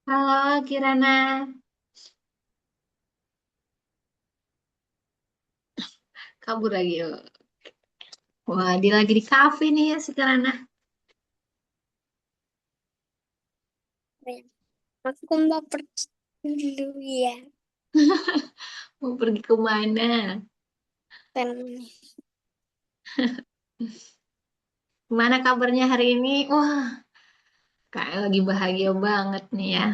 Halo Kirana, kabur lagi. Wah, dia lagi di kafe nih ya si Kirana. Aku mau pergi dulu ya. Mau pergi kemana? Dan Gimana kabarnya hari ini? Wah, kayak lagi bahagia banget nih ya.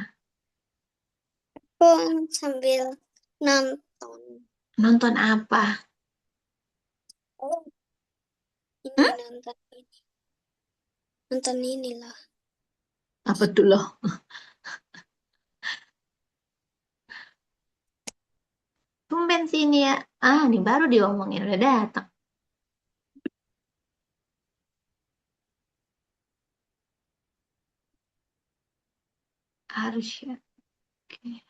aku sambil nonton. Nonton apa? Oh, ini Hmm? nonton ini. Nonton ini loh. Apa tuh loh? Tumben sini ya. Ah, ini baru diomongin, udah datang. Arsya. Oke.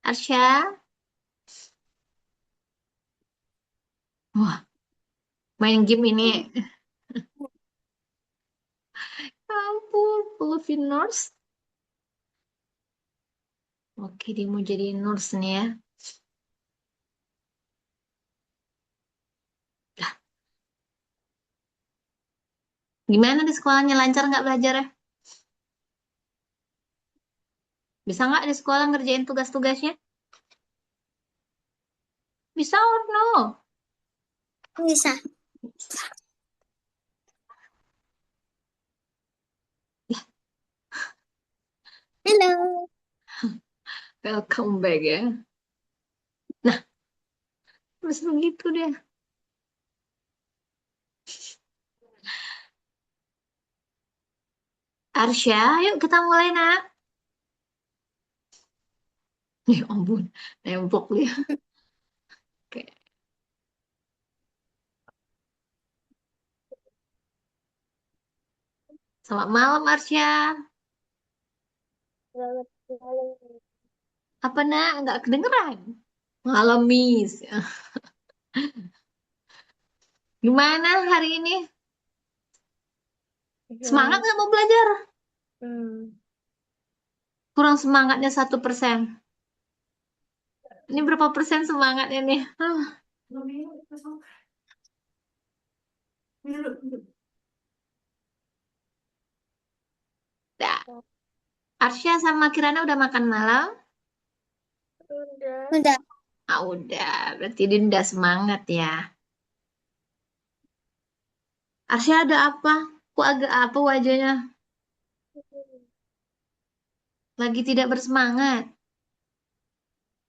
Arsya? Wah, main game ini. Ya ampun, Luffy Nurse. Oke, dia mau jadi nurse nih ya. Lah, gimana di sekolahnya? Lancar nggak belajarnya? Bisa nggak di sekolah ngerjain tugas-tugasnya? Bisa or no? Bisa. Halo. Welcome back ya. Nah, terus begitu deh. Arsya, yuk kita mulai nak. Ya ampun, nempok dia. Oke. Selamat malam Arsya. Selamat malam. Apa nak? Nggak kedengeran. Malam Miss. Gimana hari ini? Semangat Hmm. nggak mau belajar? Hmm. Kurang semangatnya 1%. Ini berapa persen semangatnya nih? Dah. Arsya sama Kirana udah makan malam? Udah. Ah, udah. Berarti dia udah semangat ya. Arsya ada apa? Kok agak apa wajahnya? Lagi tidak bersemangat.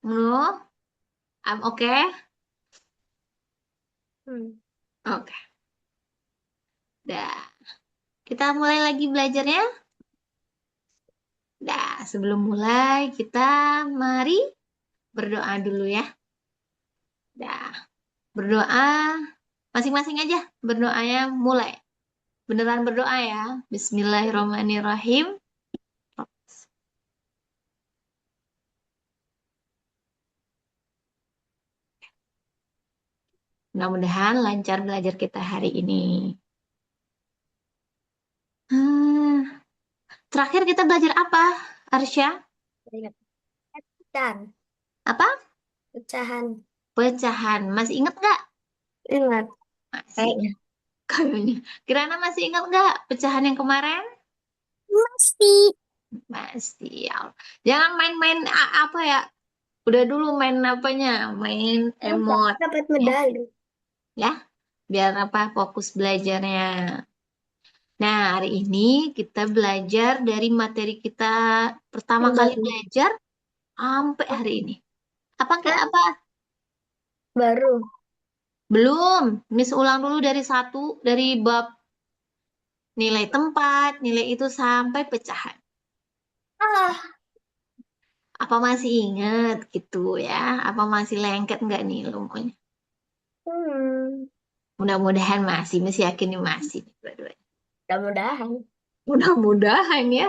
No? I'm okay? Hmm. Oke. Dah. Kita mulai lagi belajarnya. Dah, sebelum mulai kita mari berdoa dulu ya. Dah, berdoa masing-masing aja. Berdoanya mulai. Beneran berdoa ya. Bismillahirrahmanirrahim. Mudah-mudahan lancar belajar kita hari ini. Hmm, terakhir kita belajar apa, Arsya? Ingat. Pecahan. Apa? Pecahan. Pecahan. Masih ingat nggak? Ingat. Masih. Kayaknya. Kayaknya. Kirana masih ingat nggak pecahan yang kemarin? Masih. Masih ya. Jangan main-main apa ya? Udah dulu main apanya? Main Udah. emot. Dapat Ya, medali. ya. Biar apa? Fokus belajarnya. Nah, hari ini kita belajar dari materi kita pertama Yang kali baru. belajar sampai hari ini. Apa kayak Hah? apa? Baru. Belum. Miss ulang dulu dari satu, dari bab nilai tempat, nilai itu sampai pecahan. Ah. Apa masih ingat gitu ya? Apa masih lengket nggak nih ilmunya? Hmm. Mudah-mudahan masih, masih yakin nih masih nih dua-duanya. Mudah-mudahan. Mudah-mudahan ya.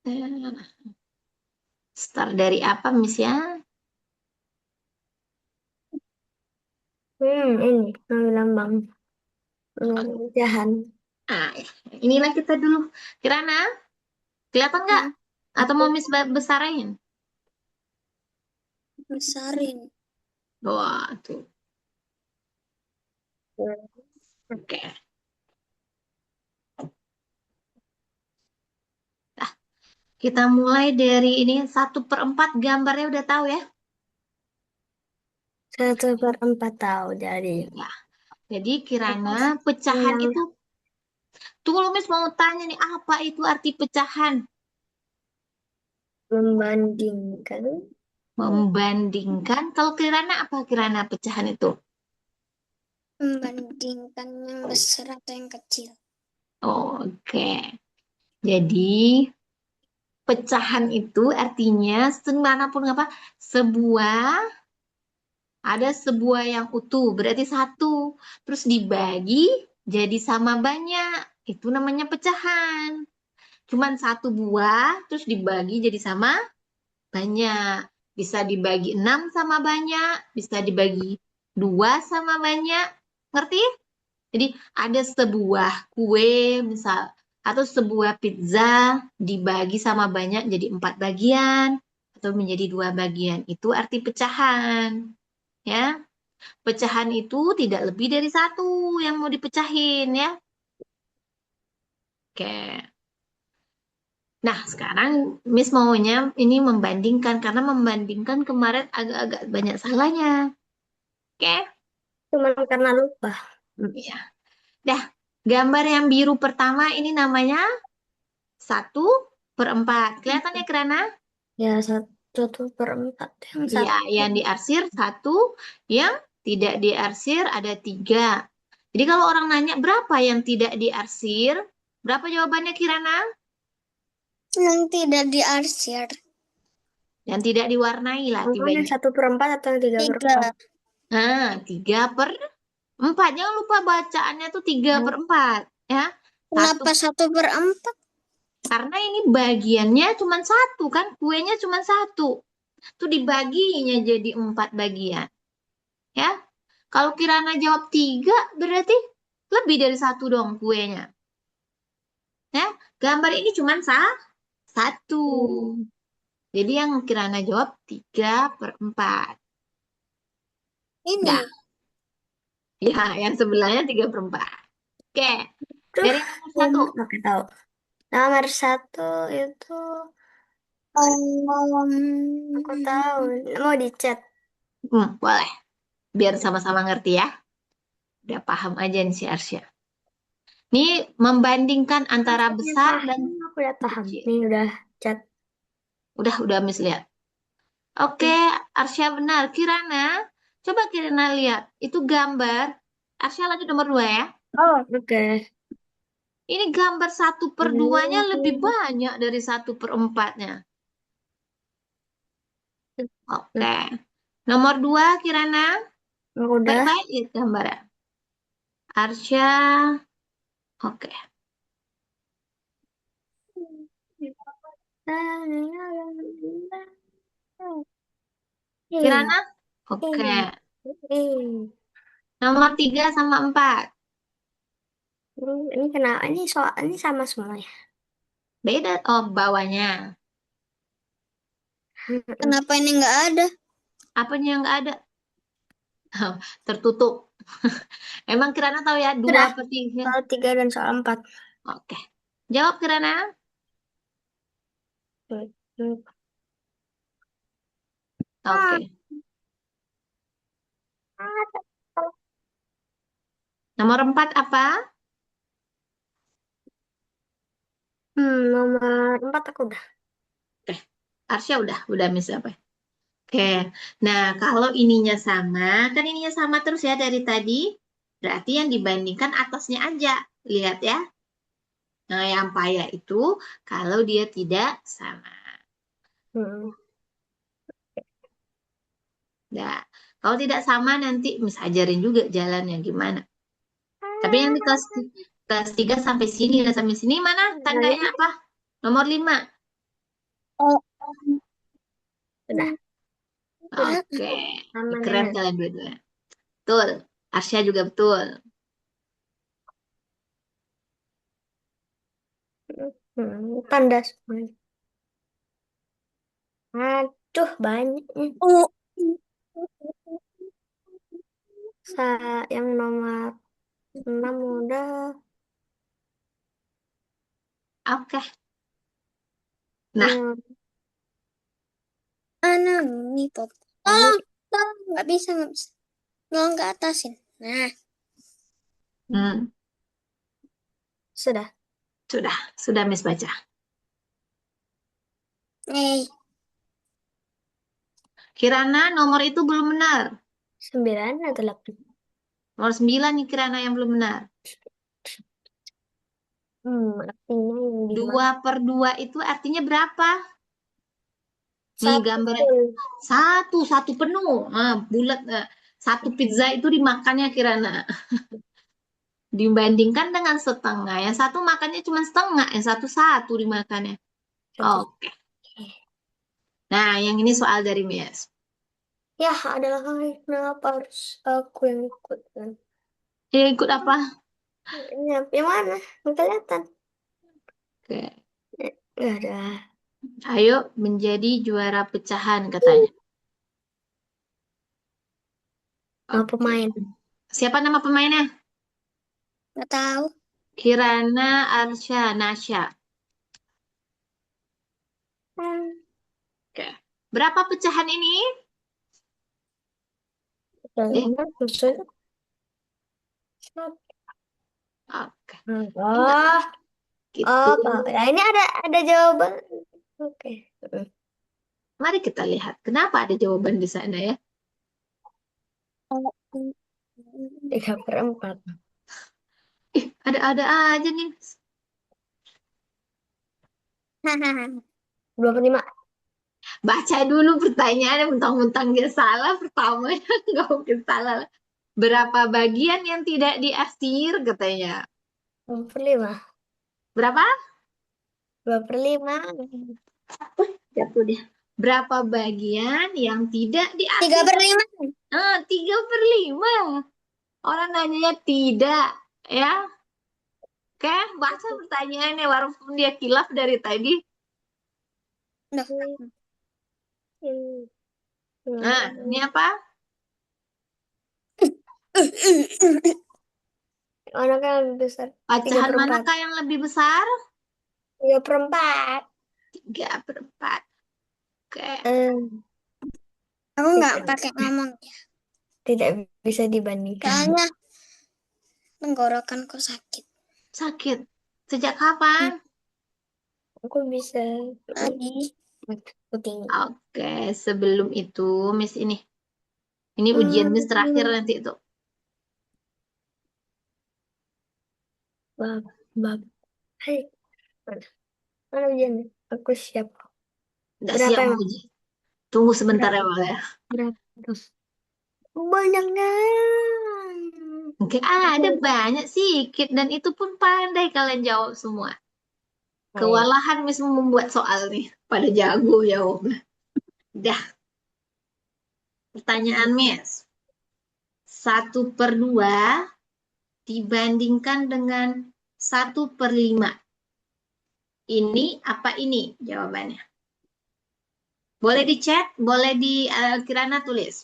Eh, Start dari apa, Miss ya? Ini lambang pecahan. Ah, ya. Inilah kita dulu. Kirana, kelihatan nggak? Hmm, Atau mau Miss besarin? besarin. Wah, tuh. Oke. Nah, kita mulai dari ini 1/4 gambarnya udah tahu ya? 1/4 tahu jadi. Ya. Jadi Kirana Terus pecahan yang itu, tunggu Miss mau tanya nih, apa itu arti pecahan? membandingkan. Membandingkan, kalau Kirana apa Kirana pecahan itu? Membandingkan yang besar atau yang kecil. Oke. Jadi pecahan itu artinya semanapun apa? Sebuah Ada sebuah yang utuh, berarti satu. Terus dibagi jadi sama banyak. Itu namanya pecahan. Cuman satu buah, terus dibagi jadi sama banyak. Bisa dibagi 6 sama banyak, bisa dibagi 2 sama banyak. Ngerti? Jadi ada sebuah kue misal, atau sebuah pizza dibagi sama banyak jadi 4 bagian, atau menjadi 2 bagian. Itu arti pecahan. Ya. Pecahan itu tidak lebih dari satu yang mau dipecahin ya. Oke. Nah, sekarang Miss maunya ini membandingkan karena membandingkan kemarin agak-agak banyak salahnya. Oke? Cuman karena lupa. Iya. Dah, gambar yang biru pertama ini namanya 1/4. Kelihatannya kerana? Ya 1/4 yang Iya, satu. yang diarsir satu, yang tidak diarsir ada tiga. Jadi kalau orang nanya berapa yang tidak diarsir, berapa jawabannya Kirana? Yang tidak diarsir. Yang tidak diwarnai lah Yang tibanya. 1/4 atau yang 3/4? Nah, 3/4. Jangan lupa bacaannya tuh 3/4. Ya, satu. Kenapa 1/4? Karena ini bagiannya cuma satu kan, kuenya cuma satu. Tuh dibaginya jadi 4 bagian. Ya, kalau Kirana jawab 3, berarti lebih dari satu dong kuenya. Ya, gambar ini cuma satu. Hmm. Jadi yang Kirana jawab 3/4. Ini. Nah, ya, yang sebelahnya 3/4. Oke, Tuh, dari nomor satu. oke tahu. Nomor satu itu aku tahu. Mau dicat. Boleh. Biar sama-sama ngerti ya. Udah paham aja nih si Arsya. Ini membandingkan antara Maksudnya besar dan paham, aku udah paham. kecil. Nih udah cat. Udah Miss lihat. Oke, Arsya benar. Kirana, coba Kirana lihat. Itu gambar. Arsya lanjut nomor 2 ya. Oh, oke. Ini gambar 1/2-nya lebih banyak dari 1/4-nya. Oke. Nomor 2, Kirana. Aku udah. Baik-baik lihat gambarnya. Arsya. Oke. Kirana. Oke. Nomor 3 sama 4. Ini kenapa? Ini soal ini sama semuanya. Beda. Oh, bawahnya. Kenapa ini nggak ada? Apanya yang nggak ada? Tertutup. Emang Kirana tahu ya, dua Sudah. per tiga. Soal 3 dan soal 4. Oke. Jawab Kirana. Oke. Nomor 4 apa? Nomor 4 aku udah. Oke. Arsya udah miss apa? Oke. Nah, kalau ininya sama, kan ininya sama terus ya dari tadi. Berarti yang dibandingkan atasnya aja. Lihat ya. Nah, yang payah itu kalau dia tidak sama. Hmm. Nah, kalau tidak sama nanti Miss ajarin juga jalannya gimana. Tapi yang di kelas 3 sampai sini dan sampai sini mana Nah, tandanya ini apa? Nomor 5. oh, sudah. Sudah. Oke. Aman Keren ini. kalian dua-duanya. Betul. Arsya juga betul. Tanda semuanya. Aduh, banyak nih. Oh. Yang nomor 6 udah. Oke. Nah, Yang Ana nih pop. Tolong, tolong, nggak bisa, nggak bisa. Tolong ke atasin. Nah, hmm, sudah. sudah Miss baca. Eh, Kirana nomor itu belum benar. 9 atau 8? Nomor 9 nih Kirana yang belum benar. Artinya yang di mana? 2/2 itu artinya berapa? Nih Satu gambarnya. full. Satu penuh. Bulat. Satu pizza itu dimakannya Kirana. Dibandingkan dengan setengah. Yang satu makannya cuma setengah. Yang satu satu dimakannya. Satu. Oke. Nah, yang ini soal dari Mies. Ya, adalah kenapa harus aku yang ikut kan? Ya, ikut apa? Yang mana? Nggak kelihatan. Oke. Nggak ada. Ayo menjadi juara pecahan katanya. Nama Oke. pemain. Siapa nama pemainnya? Nggak tahu. Kirana Arsya Nasya. Hmm. Oke. Berapa pecahan ini? Eh, Maksudnya. oke. Ingat, Oh, gitu. ya ini ada jawaban. Oke. Mari kita lihat. Kenapa ada jawaban di sana ya? 3/4. Ada-ada aja nih. 25. Baca dulu pertanyaannya, mentang-mentang dia salah, pertamanya nggak mungkin salah. Berapa bagian yang tidak diarsir katanya? 25. Berapa? 25. Jatuh dia. Berapa bagian yang tidak tiga diarsir? per lima 3/5. Orang nanyanya tidak, ya. Oke, baca pertanyaannya walaupun dia kilaf dari tadi. Udah. Nah, ini apa? Anaknya lebih besar. tiga Pecahan per empat manakah yang lebih besar? 3/4. 3/4. Oke. Aku nggak pakai ngomong. Tidak bisa dibandingkan. Soalnya tenggorokanku sakit. Sakit. Sejak kapan? Aku bisa. Tadi. Puting. Oke, sebelum itu, Miss ini. Ini ujian Miss terakhir nanti itu. Bab, bab. Hai, mana? Mana ujiannya? Aku siap. Nggak Berapa siap mau emang? uji. Tunggu sebentar ya, Berapa? Bang, ya. Berapa? Banyaknya. Oke, ada banyak sikit. Dan itu pun pandai kalian jawab semua. Hai. Kewalahan Miss membuat soal nih. Pada jago jawabnya. Dah, pertanyaan Miss. 1/2 dibandingkan dengan 1/5. Ini apa ini jawabannya? Boleh di chat, boleh di Kirana tulis.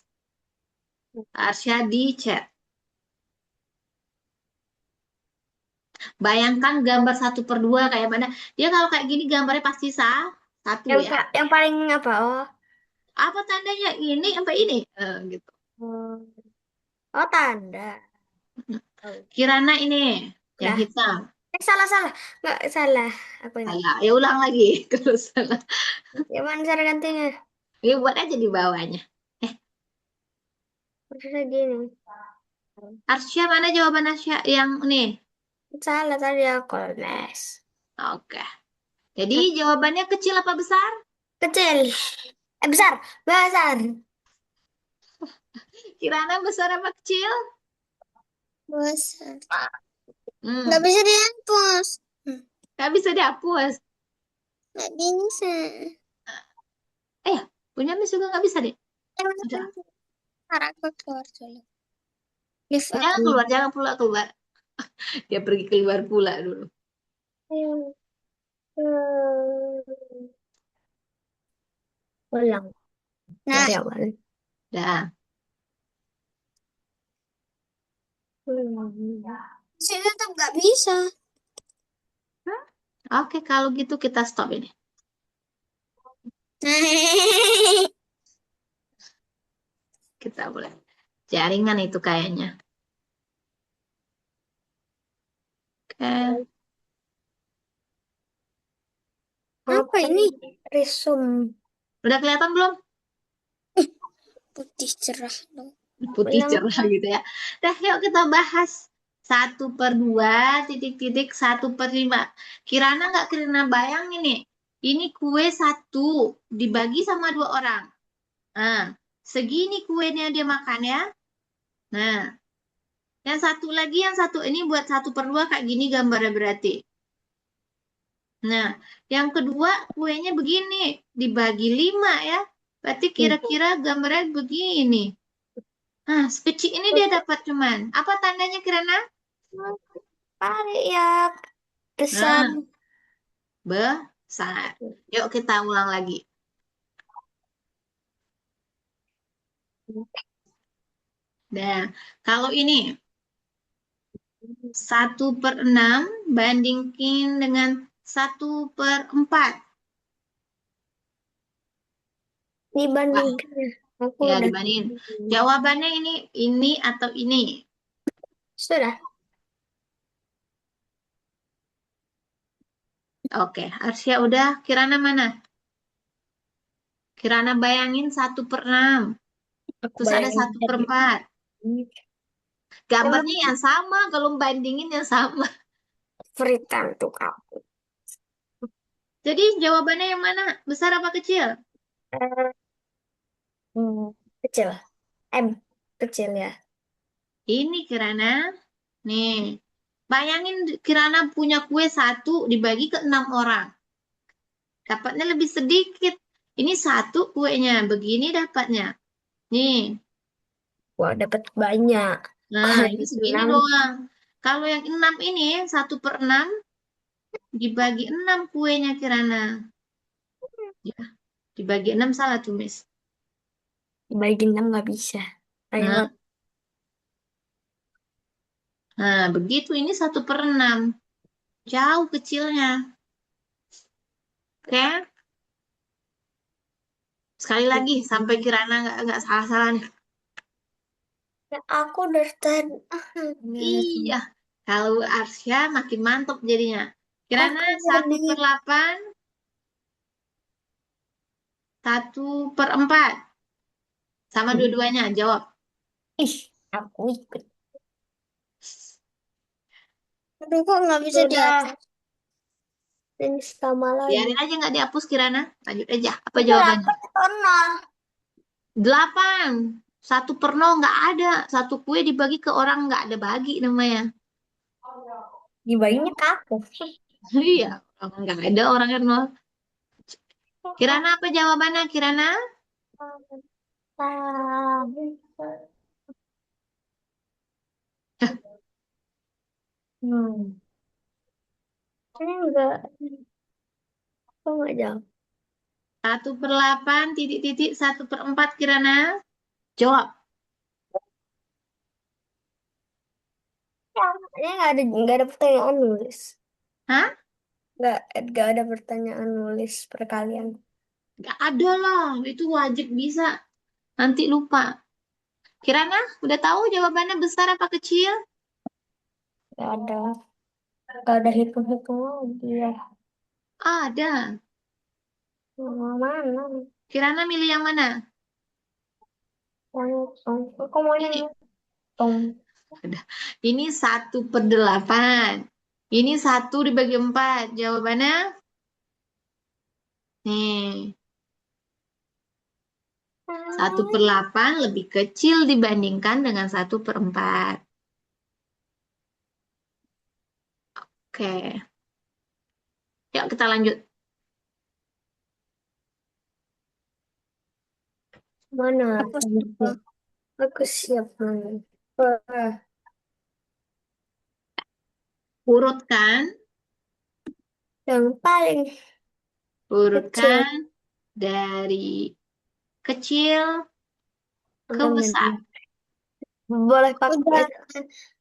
Arsya di chat. Bayangkan gambar 1/2 kayak mana. Dia kalau kayak gini gambarnya pasti satu ya. Yang paling apa? Oh. Apa tandanya ini apa ini? Gitu. Oh, tanda. Oh. Kirana ini yang Udah. hitam. Salah, salah. Nggak salah. Aku ini. Salah. Ya ulang lagi kalau salah. Yang mana cara gantinya? Ya buat aja di bawahnya. Eh, Maksudnya gini. Arsya mana jawaban Arsya yang ini? Salah tadi aku les. Oke. Jadi jawabannya kecil apa besar? Kecil. Besar. Besar. Kirana besar apa kecil? Besar. Nggak Hmm, bisa dihapus. nggak bisa dihapus. Nggak bisa. Punya Miss juga nggak bisa deh. Ada. Ntar aku keluar dulu. Lift Jangan aku. keluar, jangan pula keluar. Dia pergi keluar pula dulu. Hmm, Ulang nah, dari awal. Dah. Saya tetap nggak bisa. Hmm? Oke, kalau gitu kita stop ini. Kita boleh. Jaringan itu kayaknya. Oke. Apa ini? Resume. Udah kelihatan belum? Putih cerah dong. Putih Ulang. cerah gitu ya. Dah, yuk kita bahas. 1/2 titik-titik 1/5. Kirana nggak Kirana bayangin nih. Ini kue satu dibagi sama dua orang. Nah, segini kuenya dia makan ya. Nah, yang satu lagi, yang satu ini buat 1/2 kayak gini gambarnya berarti. Nah, yang kedua kuenya begini, dibagi 5 ya. Berarti kira-kira gambarnya begini. Nah, sekecil ini dia dapat cuman. Apa tandanya Kirana? Pare ya besar. Nah, besar. Yuk kita ulang lagi. Nah, kalau ini 1/6 bandingkin dengan 1/4. Wah, Dibandingkan ya. Aku ya udah dibandingin. Jawabannya ini atau ini. sudah. Oke, Arsya udah. Kirana mana? Kirana bayangin 1/6. Aku Terus ada bayangin satu per tadi. empat. Emang Gambarnya yang sama, kalau bandingin yang sama. free time untuk aku. Jadi jawabannya yang mana? Besar apa kecil? Eh, Kecil. M. Kecil ya. Ini Kirana. Nih, bayangin Kirana punya kue satu dibagi ke 6 orang. Dapatnya lebih sedikit. Ini satu kuenya, begini dapatnya. Nih, Wah, dapat banyak. nah Kalau ini yang segini 6, doang. Kalau yang 6 ini, 1/6 dibagi 6 kuenya Kirana. Ya, dibagi 6 salah tumis. bagi 6 nggak bisa. Ayo, Nah, nah, begitu ini 1/6. Jauh kecilnya. Oke, sekali lagi sampai Kirana nggak salah-salah nih. aku dari tadi. Iya, kalau Arsya makin mantap jadinya. Kirana Aku satu jadi. per 8, 1/4. Sama dua-duanya, jawab. Ih, aku ikut. Aduh, kok nggak bisa Sudah. dihapus? Ini sama lagi. Biarin aja nggak dihapus Kirana. Lanjut aja. Apa Itu jawabannya? dapat nol. 8. 1/0 nggak ada. Satu kue dibagi ke orang nggak ada bagi namanya. Dibaginya ke aku. Iya, nggak ada orang yang nol. Kirana apa jawabannya Kirana? Ini enggak, aku nggak jawab. 1/8 titik-titik 1/4 Kirana. Jawab. Ini nggak ada pertanyaan nulis. Hah? Nggak ada pertanyaan nulis perkalian. Nggak ada lah. Itu wajib bisa. Nanti lupa. Kirana, udah tahu jawabannya besar apa kecil? Nggak ada hitung-hitung lagi ya. Ada. Mana? Kirana milih yang mana? Yang hitung. Aku mau yang Ini. hitung. Ada. Ini 1/8. Ini 1 dibagi 4. Jawabannya? Nih. 1/8 lebih kecil dibandingkan dengan 1/4. Oke. Yuk kita lanjut. Mana? Aku siap. Mana? Eh, Urutkan, Yang paling kecil. urutkan dari kecil ke Bentar, besar. bentar. Boleh pakai Udah.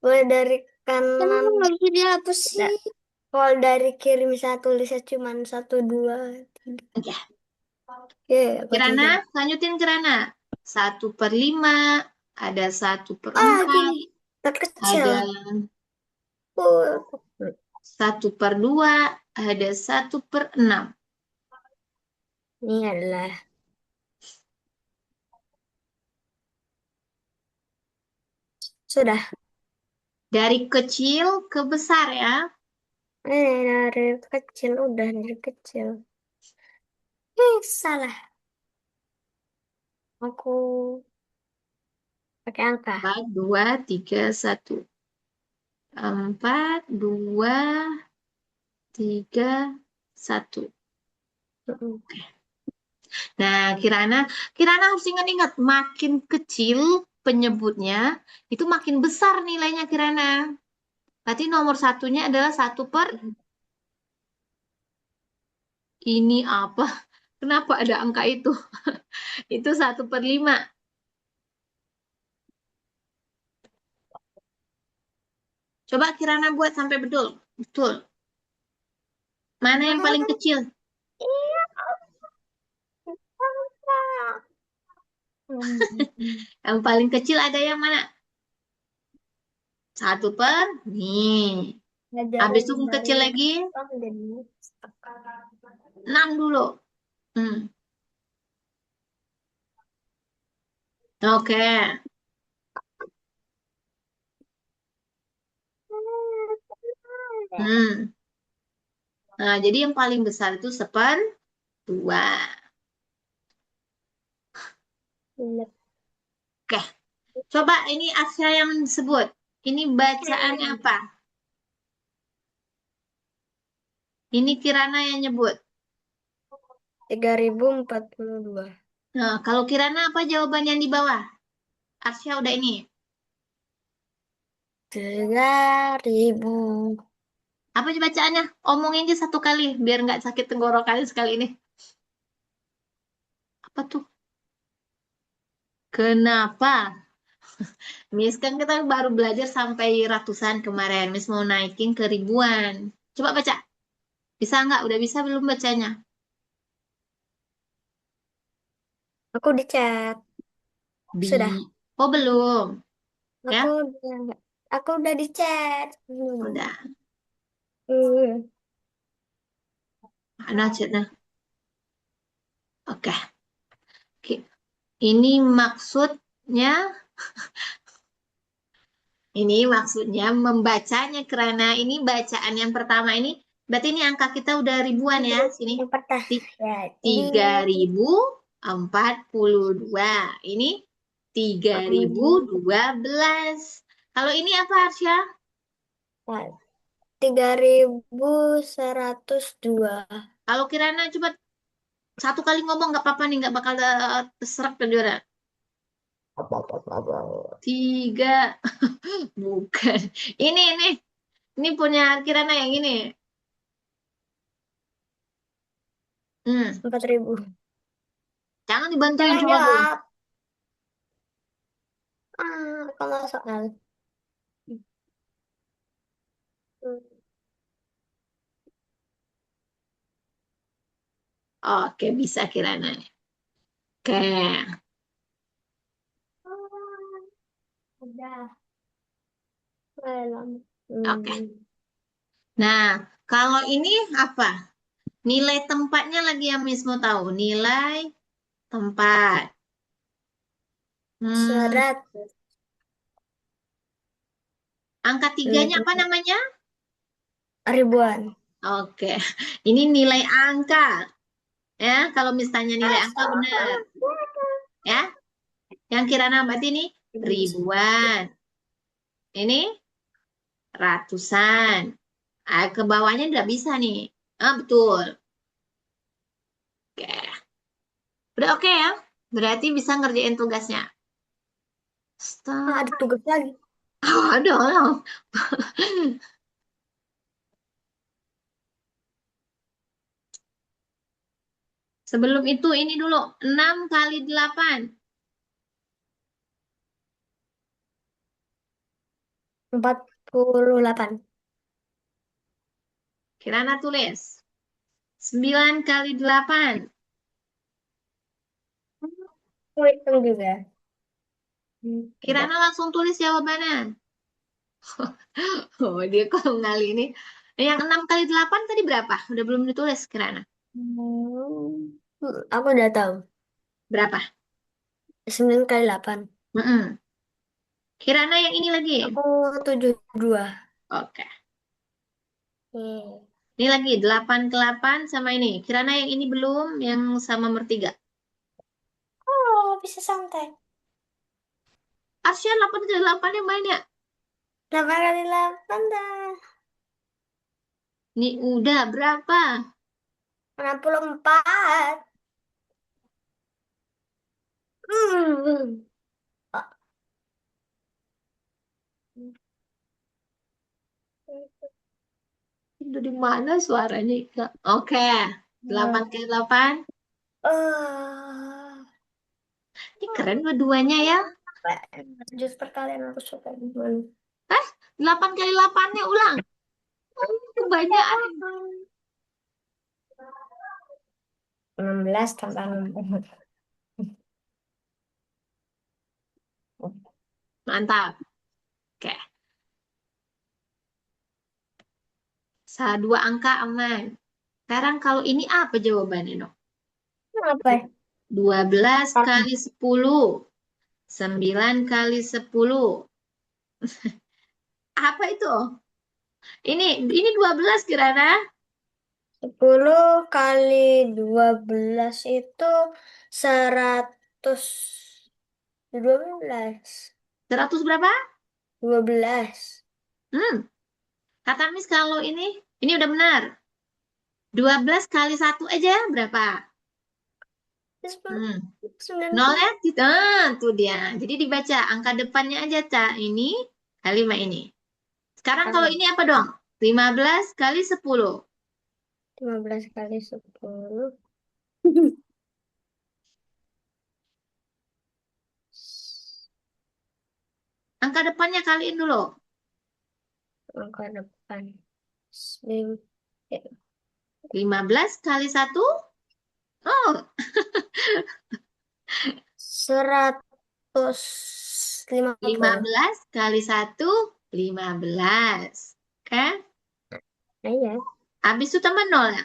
boleh dari Kenapa kanan. nggak bisa dihapus sih? Kalau dari kiri misalnya tulisnya cuma satu dua tiga. Oke, Oke, apa Kirana, tiga? lanjutin Kirana. 1/5, ada satu per Ah, empat, gini. Terkecil. ada Uh, 1/2, ada 1/6. Ini adalah sudah. Dari kecil ke besar ya. Ini dari kecil udah dari kecil. Salah. Aku pakai angka. 4, 2, 3, 1. 4, 2, 3, 1. Mm-mm. Nah, Kirana harus ingat-ingat, makin kecil penyebutnya, itu makin besar nilainya Kirana. Berarti nomor satunya adalah 1/. Ini apa? Kenapa ada angka itu? Itu 1/5. Coba Kirana buat sampai betul. Betul. Mana yang paling kecil? Hmm. Yang paling kecil ada yang mana? 1/. Nih. Habis Ngajarin itu yang dari kecil lagi, gampang jadi 6 dulu. Hmm. Oke. Hmm. Nah, jadi yang paling besar itu 1/2. Oke. Coba ini Asya yang disebut. Ini bacaannya apa? Ini Kirana yang nyebut. 3042. Nah, kalau Kirana apa jawaban yang di bawah? Arsya udah ini. 3000. Apa sih bacaannya? Omongin aja satu kali biar nggak sakit tenggorokan sekali ini. Apa tuh? Kenapa? Miss kan kita baru belajar sampai ratusan kemarin. Miss mau naikin ke ribuan. Coba baca. Bisa nggak? Udah bisa belum bacanya? Aku di chat. Bi. Sudah. Oh belum. Aku Ya? udah aku udah di chat. Udah. Hmm. Mana chatnya? Oke. Oke. Ini maksudnya, ini maksudnya membacanya karena ini bacaan yang pertama ini. Berarti ini angka kita udah ribuan ya. Sini. Yang pertama ya. Jadi 3.042. Ini 3.012. Kalau ini apa, Arsya? 3102. Kalau Kirana coba satu kali ngomong nggak apa-apa nih, nggak bakal terserak ke juara. Tiga, bukan. Ini punya Kirana yang ini. Hmm, 4000. jangan dibantuin Jangan coba dulu. jawab. Kalau soal. Hmm. Oke, bisa Kirana. Oke, Udah. Belum. oke. Hmm. Nah, kalau ini apa? Nilai tempatnya lagi yang Miss mau tahu. Nilai tempat. Hmm, 100. angka Nilai tiganya apa tempat. namanya? Ribuan. Oke, ini nilai angka. Ya, kalau misalnya nilai angka benar. Ya, yang Kirana berarti ini ribuan. Ini ratusan. Ah, ke bawahnya nggak bisa nih. Ah, betul. Oke. Udah oke ya? Berarti bisa ngerjain tugasnya. Stop. Ada tugas lagi. Aduh. Sebelum itu ini dulu. 6 kali 8. 48. Kirana tulis. 9 kali 8. Aku hitung juga. Tidak. Kirana langsung tulis jawabannya. Oh, dia kalau ngali ini. Yang 6 kali 8 tadi berapa? Udah belum ditulis Kirana. Aku udah tahu. Berapa? 9 kali 8. Mm-mm. Kirana yang ini lagi. Aku 72. Oke. Hmm. Ini lagi 8 ke 8 sama ini. Kirana yang ini belum, yang sama nomor 3. Oh, bisa santai. Arsya 8 ke 8 yang banyak. 8 kali 8 dah. Ini udah berapa? 64. Hmm. Itu di mana suaranya, Kak? Oke. 8 kali 8. Ini keren dua-duanya ya. Jus perkalian aku suka gimana? 8 kali 8-nya ulang. Kebanyakan ini. 16 tambah 6. Mantap. Oke. Dua angka aman. Sekarang kalau ini apa jawabannya, no? Apa? 12 kali 10. 9 kali 10. Apa itu? Ini 12 Kirana. 10 kali 12 itu 112. 100 berapa? 12. Hmm. Kata Miss kalau ini udah benar. 12 kali satu aja berapa? Hmm. 90. Nolnya kita, tuh dia. Jadi dibaca angka depannya aja, Cak. Ini kalimat ini. Sekarang kalau ini apa dong? 15 kali 10. 15 kali 10. Angka depannya kaliin dulu. Angka depan. Lim- eh, 15 kali satu. Oh, 150. 15 kali satu, 15. Oke? Nah, iya. Habis itu tambah nol ya?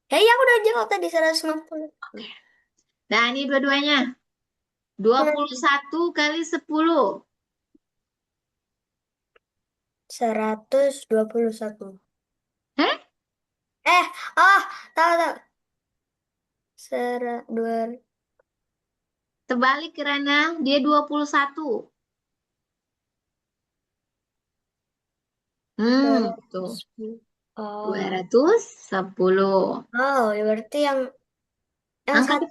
Ya, iya aku udah jawab tadi 150. Oke. Nah, ini dua-duanya. 21 kali 10. 121. Eh? Eh, oh, tahu tahu. Dua. Terbalik kiranya. Dia 21. Tuh. 210. Oh, 210. oh, ya berarti yang Angka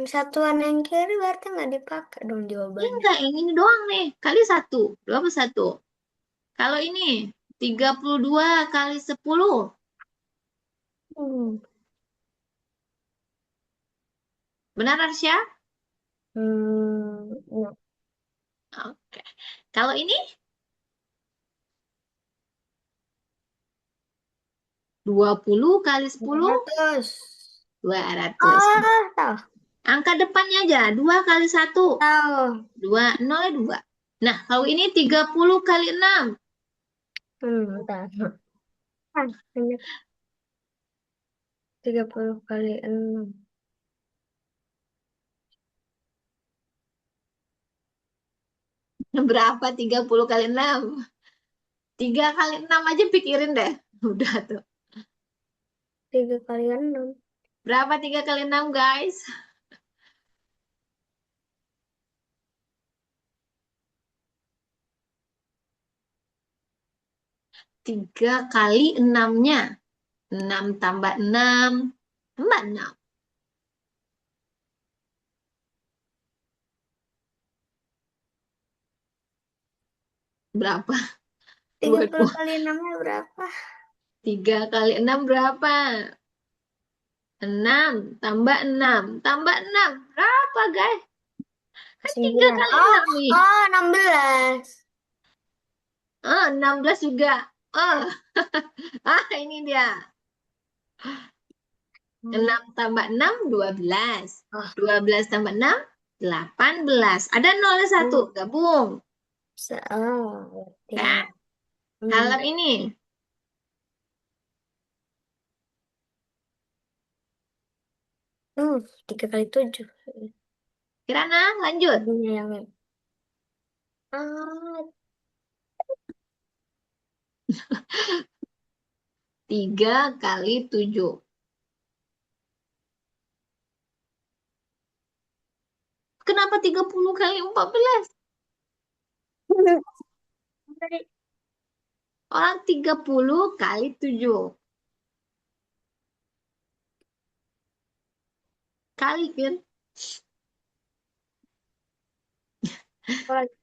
satuan yang kiri berarti nggak dipakai dong ini jawabannya. enggak, yang ini doang nih. Kali satu. 21. Kalau ini 32 kali 10. Hmm. Benar, Arsya? Ya. Oke. Kalau ini 20 kali 10. 200. 200. Oh, tahu. Angka depannya aja. 2 kali satu. Tahu. 2. 0 2. Nah, kalau ini 30 kali 6. Tahu. Ah, ini 30 kali 6. Berapa 30 kali 6? 3 kali 6 aja pikirin deh. Udah tuh. 3 kali 6. Berapa 3 kali 6, guys? 3 kali 6-nya. 6 tambah 6. Tambah 6. Berapa? 30 Waduh, kali 6-nya berapa? 3 kali 6 berapa? 6 tambah 6 tambah 6 berapa, guys? Kan 3 9. kali Oh, 6 nih. oh, 16. 16 juga. Oh, ini dia. Hmm. 6 tambah 6, 12. Oh, 12 tambah 6, 18. Ada nolnya satu, hmm. gabung. Berarti. Ya, Hmm. kalau ini. 3 kali 7. Kirana, lanjut. Tadinya yang ah, 3 kali 7. Kenapa 30 kali 14? dari Orang 30 kali 7. Kali kan?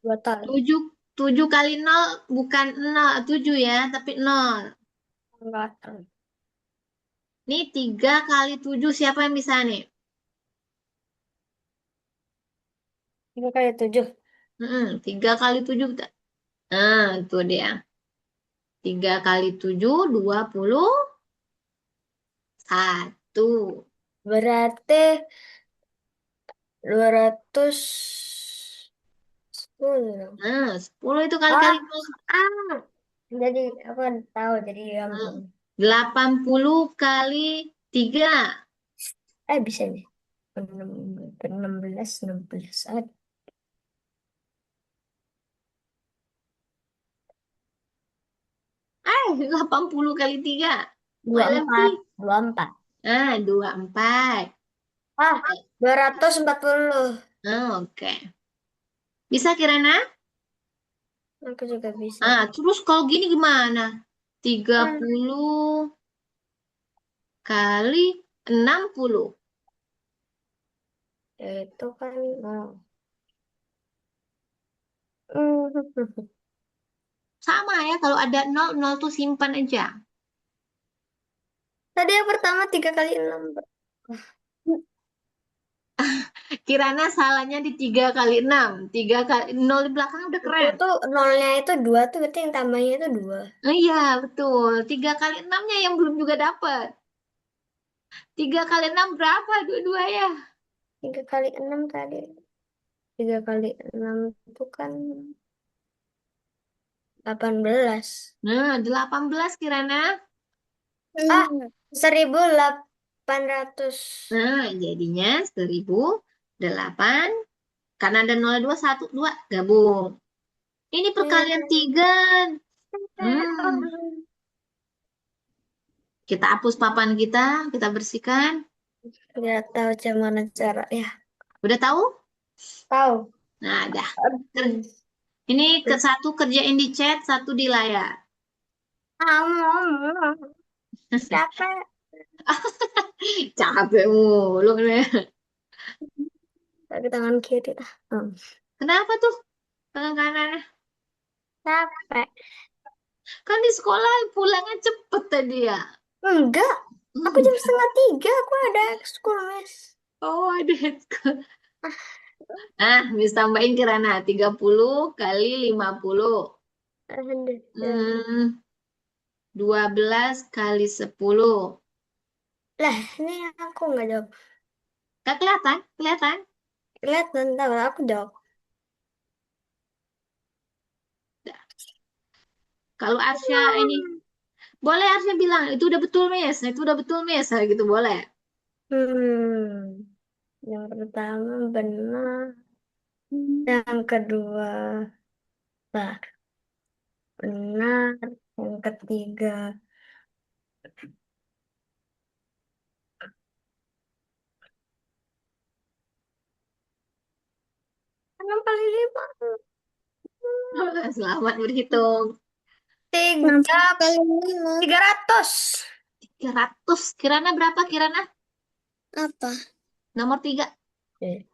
dua kali. 7, 7 kali 0 bukan 0, 7 ya, tapi 0. Enggak tahu. Nih 3 kali 7 siapa yang bisa nih? 3 kali 7. 3 kali 7. Nah, itu dia. 3 kali 7, 21. Berarti 210. Nah, 10 itu Oh, kali-kali 0. ah. Jadi aku tahu jadi Hmm. gampang. 80 kali 3. Bisa nih. 16, 16. 80 kali 3. Dua What empat, lebih? 24. 24. Ah, 240. Oke. Bisa Kirana? Aku juga bisa. Terus kalau gini gimana? tiga Hmm, puluh kali 60. itu kan. Oh. Hmm. Sama ya, kalau ada nol, nol tuh simpan aja. Tadi yang pertama 3 kali 6. Kirana salahnya di 3 kali 6. 3 kali, nol di belakang udah Itu keren. tuh nolnya itu 2 tuh berarti yang tambahnya itu 2. Iya, betul. 3 kali 6-nya yang belum juga dapat. 3 kali 6 berapa dua-dua ya? 3 kali 6 tadi. 3 kali 6 itu kan 18. Nah, 18 Kirana. Ah, 1800. Nah, jadinya 1008. Karena ada nol, dua, satu, dua, gabung. Ini perkalian tiga. Hmm, kita hapus papan kita bersihkan. Nggak tahu gimana cara ya. Udah tahu? Tahu. Nah, dah. Aduh. Ini ke satu kerjain di chat, satu di layar. Capek. Capek mulu nih. Pakai tangan kiri lah. Kenapa tuh tangan kanannya? Capek. Kan di sekolah pulangnya cepet tadi ya. Enggak. Aku jam setengah 3. Aku ada school miss. Oh, ada headcount. Mis tambahin Kirana. 30 kali 50. Aduh, ya. Hmm, 12 kali 10. Lah, ini aku nggak jawab. Gak kelihatan? Kelihatan? Lihat nanti aku jawab. Kalau Arsya ini, boleh Arsya bilang, itu udah betul, Miss. Itu udah betul, Miss. Gitu boleh. Hmm, yang pertama benar, yang kedua bah, benar, yang ketiga 6 kali 5. Selamat berhitung. 300. 300. Kirana berapa, Kirana? Apa? Nomor 3. Eh,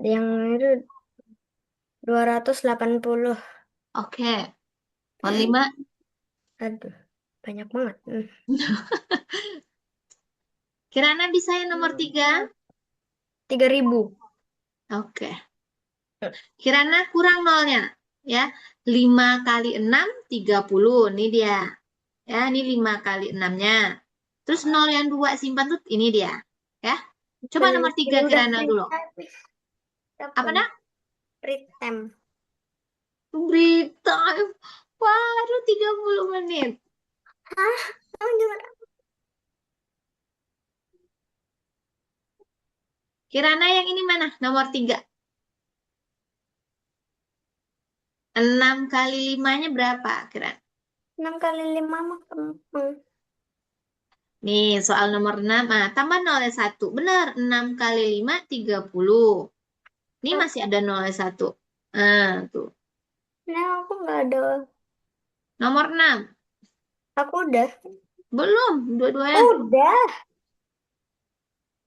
Yang itu 280. Oke. Nomor Hmm. 5. Aduh, banyak banget. Kirana bisa yang nomor 3. 3.000. Oke. Kirana kurang nolnya. Ya. 5 kali 6, 30. Ini dia. Ya, ini 5 kali 6-nya. Terus nol yang 2 simpan tuh ini dia. Ya. Coba nomor 3 Ini udah Kirana free dulu. time. Apa Kapan? dah? Free time. Berita. Baru 30 menit. Hah? Oh, jangan. Kirana yang ini mana? Nomor 3. 6 kali 5-nya berapa, Kirana? 6 kali 5 mah Nih, soal nomor 6. Ah, tambah nolnya 1. Benar, 6 kali 5, 30. Ini masih ada nolnya 1. Ah, tuh. Nah, aku nggak ada. Nomor 6. Aku udah. Belum, dua-duanya. Udah.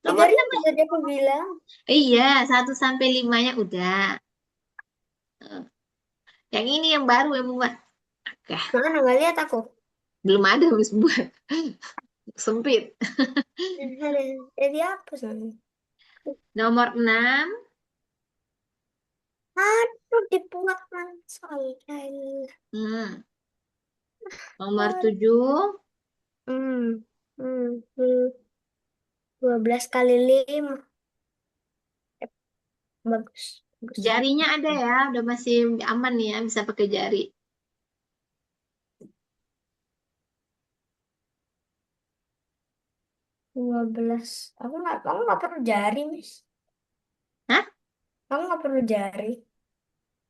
Tiga Nomor 6. ribu tadi aku bilang. Iya, 1 sampai 5-nya udah. Eh, Yang ini yang baru yang buat. Oke, Mana nggak lihat aku. belum ada harus buat. Sempit. Jadi apa sih? Nomor 6. Aduh, dibuat soalnya. Hmm. Nomor 7. Hmm. Hmm. Hmm. 12 kali 5. Bagus. Bagus. Jarinya ada ya, udah masih aman nih ya, bisa pakai jari. 12. Aku nggak perlu jari, Miss. Hah? Aku nggak perlu jari.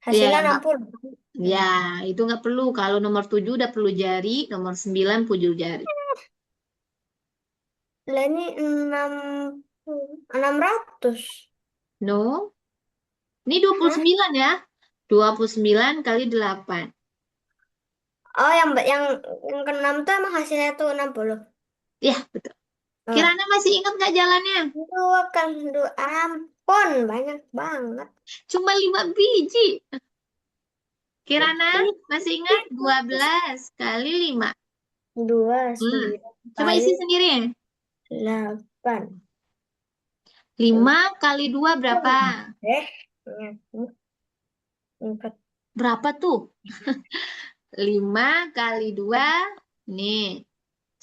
Iya, Hasilnya nggak. 60. Ya, itu nggak perlu. Kalau nomor 7 udah perlu jari, nomor 9 perlu jari. Lah ini 600. No, ini 29 ya. 29 kali 8. Oh, yang keenam tuh emang hasilnya tuh 60. Ya, betul. Oh, Kirana masih ingat nggak jalannya? dua kan dua ampun banyak banget. Cuma 5 biji. Kirana Ini masih ingat? 12 kali 5. dua Hmm. sembilan Coba kali isi sendiri ya. 8. 5 kali 2 berapa? Eh, empat. Berapa tuh? 5 kali 2. Nih.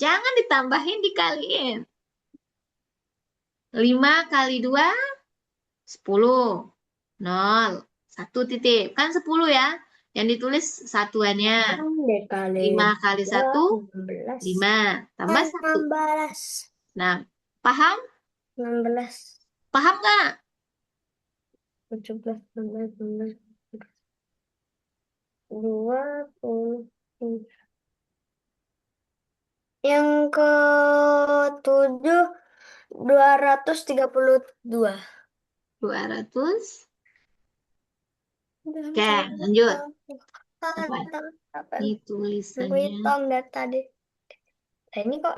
Jangan ditambahin, dikaliin. 5 kali 2, 10. Nol. 1 titik. Kan 10 ya. Yang ditulis satuannya. Dikali 5 kali dua 1, 16. 5. Tambah 1. 16. Nah, paham? 16. Paham nggak? 17, 19, 19, 20. Yang ke-7 232. 200. Oke, lanjut. Apa? Ini Aku tulisannya. hitam dari tadi. Nah, ini kok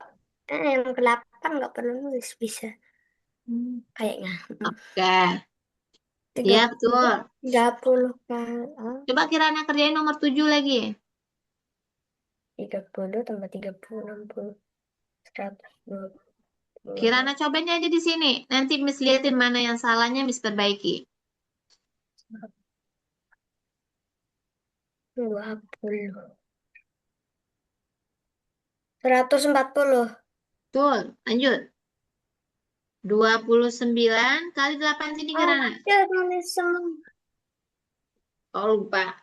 yang ke-8 nggak perlu nulis bisa kayaknya. Oke. Tiga Iya, puluh betul. 30 kali. Coba Kirana kerjain nomor 7 lagi. 30 tambah 30 60. 120. Kirana cobain aja di sini. Nanti Miss liatin mana yang salahnya, Miss perbaiki. 20. 140. Betul. Lanjut. 29 kali 8 sini Kirana. Ada nulis semua Oh, lupa.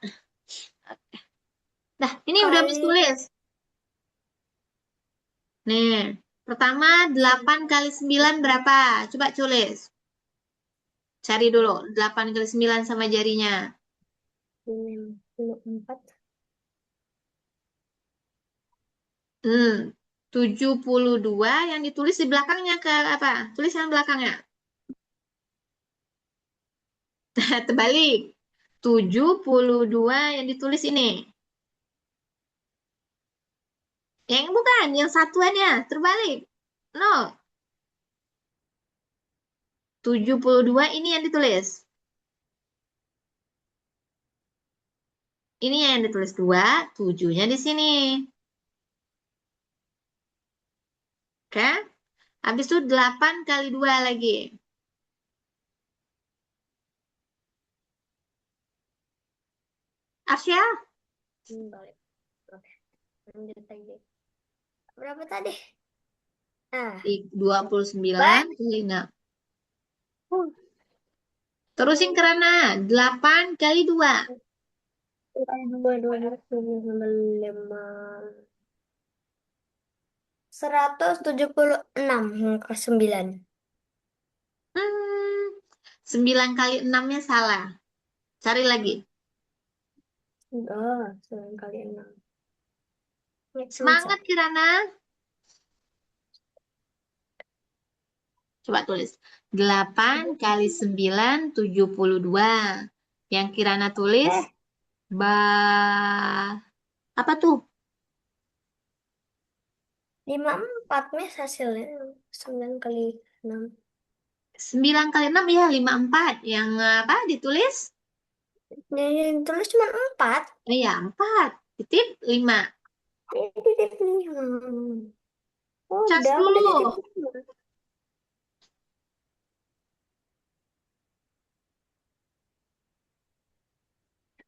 Nah, ini udah Miss kali. tulis. Nih, pertama 8 kali 9 berapa? Coba tulis. Cari dulu 8 kali 9 sama jarinya. 94. Hmm, 72 yang ditulis di belakangnya ke apa? Tulis yang belakangnya. Terbalik. 72 yang ditulis ini. Yang bukan, yang satuannya terbalik. No, 72 ini yang ditulis. Ini yang ditulis 2, 7-nya di sini. Oke? Habis itu 8 kali 2 lagi. Arsya, Balik. Oke, lanjut lagi. Berapa tadi? Ah, 29 baik. kali 6. Uh, Terusin kerana 8 kali 2. dua, lima. 176 ke 9. Hmm, 9 kali 6-nya salah. Cari lagi. Oh, 9 kali 6. Make sense. Semangat Kirana. Coba tulis. 8 kali 9, 72. Yang Kirana tulis, Eh, ba... Apa tuh? 54 mes hasilnya. 9 kali 6. 9 kali 6 ya 54. Yang apa ditulis? Yang tulis cuma 4. Ya 4. Titip 5. Titip 5. Cas Udah, aku udah titip dulu. 5.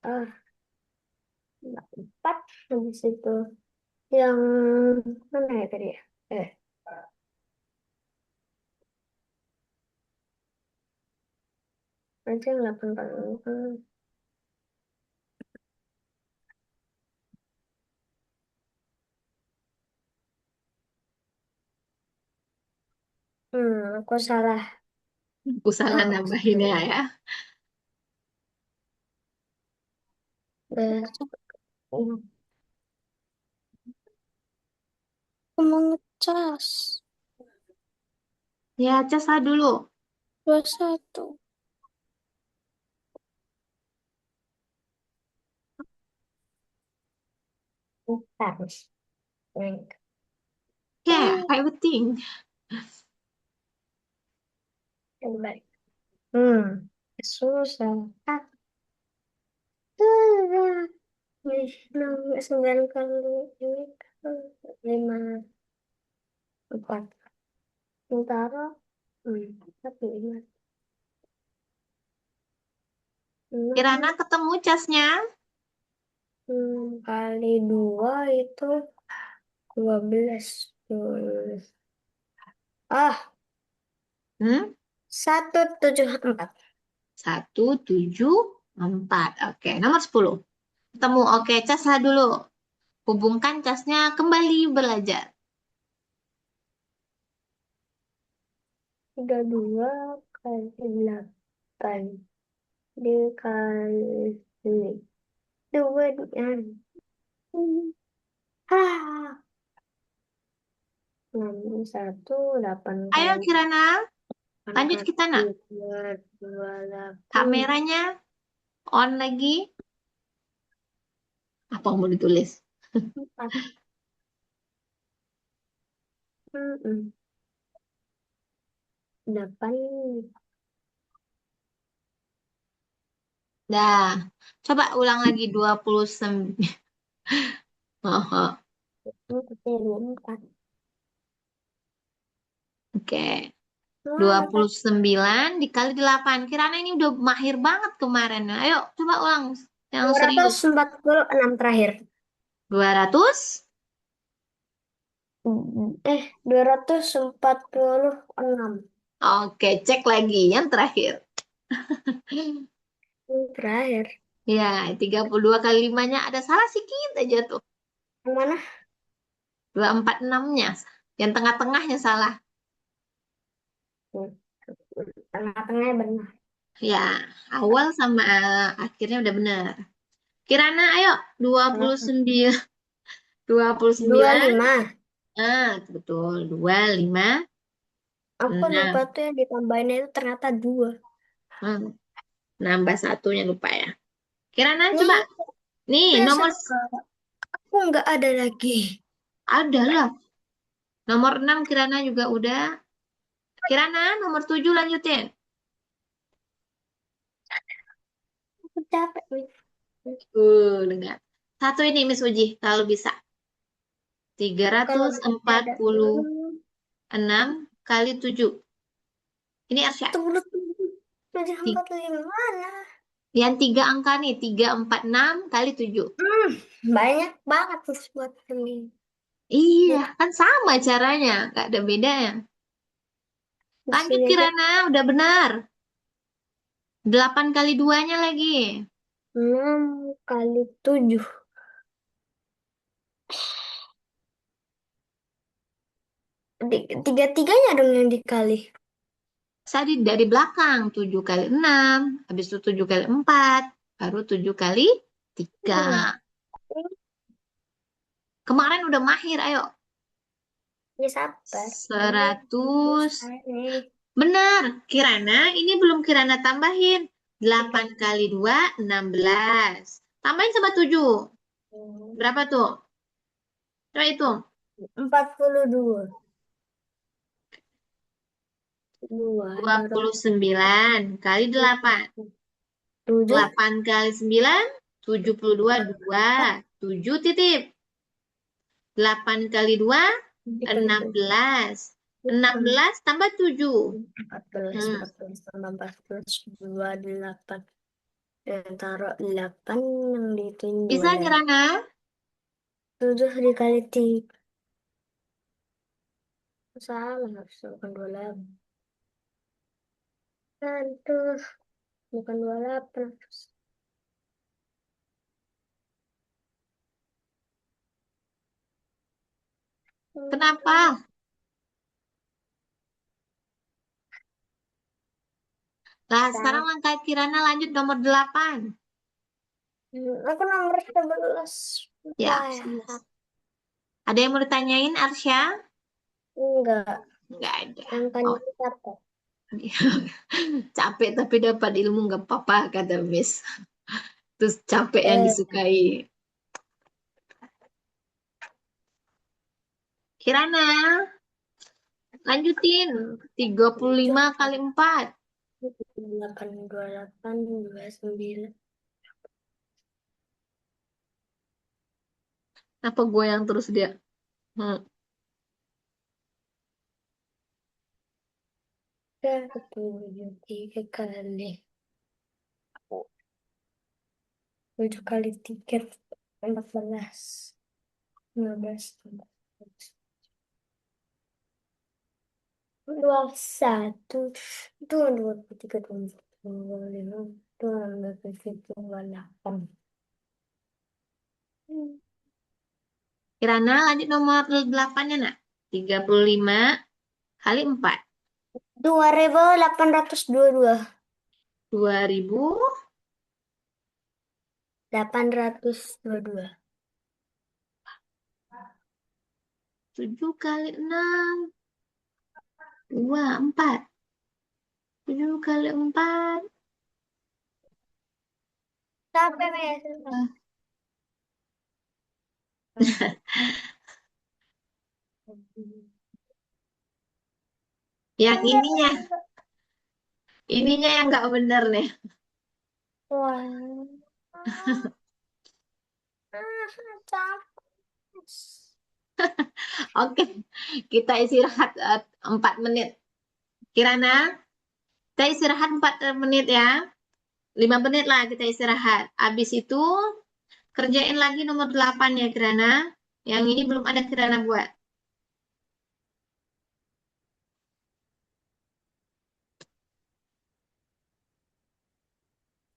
Ah, 4. Habis itu. Yang mana ya tadi ya? Eh, aja 8 kali 6. Aku salah. Aku salah Oh, nambahinnya ya. besok. Aku mau ngecas. Ya, cas lah dulu. 21. Bentar. Ya, kayak penting. Yang baik. Susah. Nih, 9 kali ini kan 5, 4. Sementara, tapi 5, Kirana 6, ketemu casnya. kali 2 itu 12. Ah, Hmm? 174. 174. Oke, nomor 10. Ketemu. Oke, cas lah dulu. Hubungkan casnya kembali belajar. 32 kali 8 dikali 2. Ah, 61, 8 Ayo kali Kirana, lanjut angkat kita nak. 3, 28, Kameranya on lagi. Apa yang mau ditulis? 4. Mm-mm. 8. Dah. Coba ulang lagi 29. Oh, oh. Oke, 4. Oke. Wah, dua dapat puluh sembilan dikali 8. Kirana ini udah mahir banget kemarin. Ayo, coba ulang yang dua ratus serius. empat puluh enam terakhir. 200. 246. Oke, cek lagi yang terakhir. Terakhir. Ya, 32 kali 5-nya ada salah sedikit aja tuh. Yang mana? 246-nya. Yang tengah-tengahnya salah. Hmm, Tengah-tengahnya benar. Ya, awal sama akhirnya udah bener. Kirana, ayo. dua puluh Tengah. sembilan 29. 25. Ah, betul. 25. Aku lupa 6. tuh yang ditambahinnya itu ternyata 2. Hmm, nambah satunya lupa ya. Kirana, coba. Nih, Nih, biasa nomor Kak. Aku nggak ada lagi. ada lah. Nomor 6 Kirana juga udah. Kirana, nomor 7 lanjutin. Aku capek nih. Dengar. Satu ini Miss Uji, kalau bisa. tiga Kalau ratus masih empat ada puluh enam kali 7. Ini Arsya. tujuh tujuh Ti- empat lima mana? Yang tiga angka nih, 346 kali 7. Hmm, banyak banget tuh buat ini. Iya, kan sama caranya. Gak ada bedanya. Bisa Lanjut aja Kirana, udah benar. 8 kali duanya lagi. 6 kali 7. Tiga-tiganya dong yang dikali. Tadi dari belakang, 7 kali 6, habis itu 7 kali 4, baru 7 kali 3. Hmm. Kemarin udah mahir, ayo. Ya sabar. Ini Seratus. susah nih. Benar, Kirana, ini belum Kirana tambahin. Tiga. 8 kali 2, 16. Tambahin sama 7. Berapa tuh? Coba hitung. 42. Dua Dua taruh puluh sembilan kali 8. 7. 8 kali 9, 72. 2. 7 titip. 8 kali 2, Dikali enam 7. belas. 16 tambah 7. 14, Hmm. 14 tambah 14, 28. Dan taruh 8 yang diituin 2 Bisa ya. Kirana? 7 dikali 3. Salah, harus bukan 28. Aduh, bukan 28. Kenapa? Nah, sekarang Salah. langkah Kirana lanjut nomor 8. Aku nomor 11. Ya, Wah, ya. 11. Ada yang mau ditanyain, Arsya? Enggak. Nggak ada. Angkanya Oh, capek. capek tapi dapat ilmu nggak apa-apa, kata Miss. Terus capek yang Eh, disukai. Kirana, lanjutin. 35 kali 4. 8, 28, 29. Apa goyang terus dia? Hmm. Ketujuh, 3 kali. 7 kali 3, 14. 15, 21. Dua, 23, 24, 25, 26, 28. Kirana, lanjut nomor 8-nya, nak. 35 kali 4. 2.822. 2000. 822. 7 kali 6. 2, 4. 7 kali 4. Capek, Mas. Yang Enggak, ininya, enggak. ininya yang nggak bener nih. Wah. Capek. Oke, kita istirahat 4 menit. Kirana, kita istirahat 4 menit ya. 5 menit lah kita istirahat. Habis itu kerjain lagi nomor 8 ya Kirana. Yang ini belum ada Kirana buat.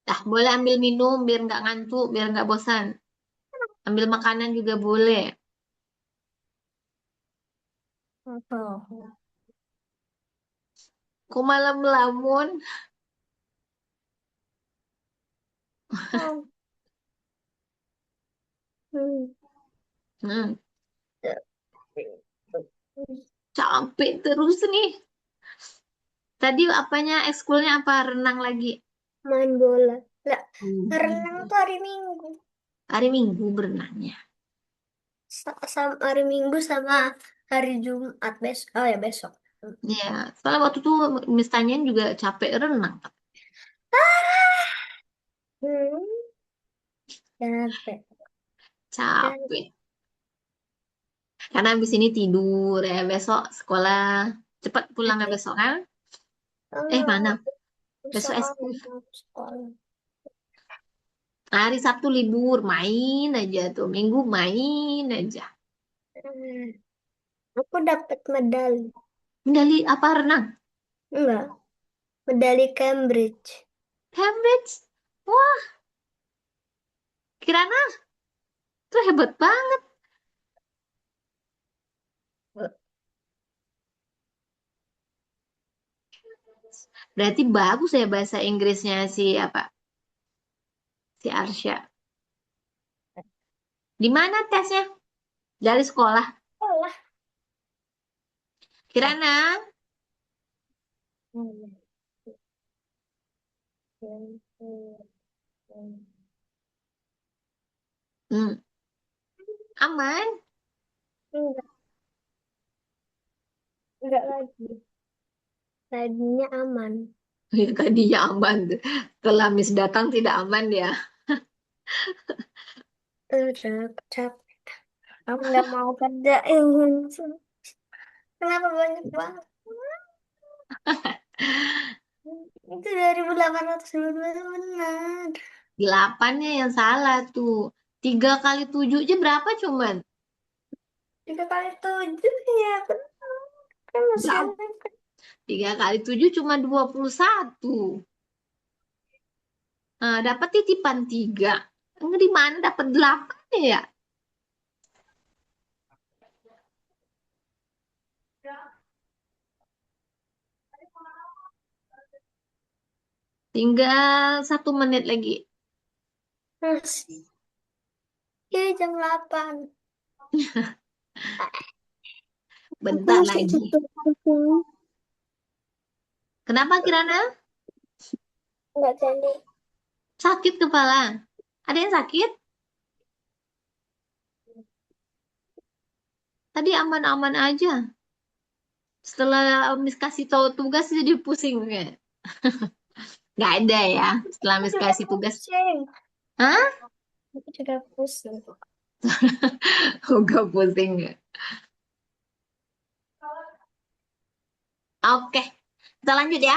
Dah, boleh ambil minum biar nggak ngantuk, biar nggak bosan. Ambil makanan juga boleh. Oh. Kok malam melamun? Oh. Hmm. Hmm, capek terus nih. Tadi apanya ekskulnya apa renang lagi? Main bola. Nggak, Main renang bola. tuh hari Minggu. Hari Minggu berenangnya. Sama hari Minggu sama hari Jumat besok. Oh ya besok. Ya, soalnya waktu itu Miss tanyain juga capek renang. Hmm. Capek. Dan Capek. Karena habis ini tidur ya. Besok sekolah. Cepat pulang ya besok kan? Mana? Besok besok SQ. mau sekolah. Hari Sabtu libur. Main aja tuh. Minggu main aja. Hmm, aku dapat medali. Medali apa renang? Enggak, medali Cambridge. Cambridge. Wah, Kirana tuh hebat banget. Berarti bagus ya bahasa Inggrisnya si apa? Si Arsya. Di mana tesnya? Dari sekolah. Sekolah. Kirana, Hmm. hmm, aman. Enggak, enggak lagi. Tadinya aman. Ya tadinya aman. Setelah Miss datang tidak aman ya. Udah capek. Aku nggak mau kerjain. Kenapa banyak banget? Itu 2822 itu benar. Delapannya yang salah tuh. 3 kali 7 aja berapa cuman? 3 kali 7 ya benar. Kan masih Berapa? ada. 3 kali 7 cuma 21. Nah, dapat titipan 3. Enggak di mana dapat 8 ya? Tinggal 1 menit lagi. Masih. Ya jam 8. Aku Bentar masih lagi. tutup buku. Kenapa Kirana? Nggak jadi. Sakit kepala. Ada yang sakit? Tadi aman-aman aja. Setelah Miss kasih tahu tugas jadi pusing kayak. Nggak ada ya. Setelah Aku Miss juga kasih tugas. pusing. Hah? Aku juga pusing. Nggak pusing ya. Oke. Kita lanjut ya.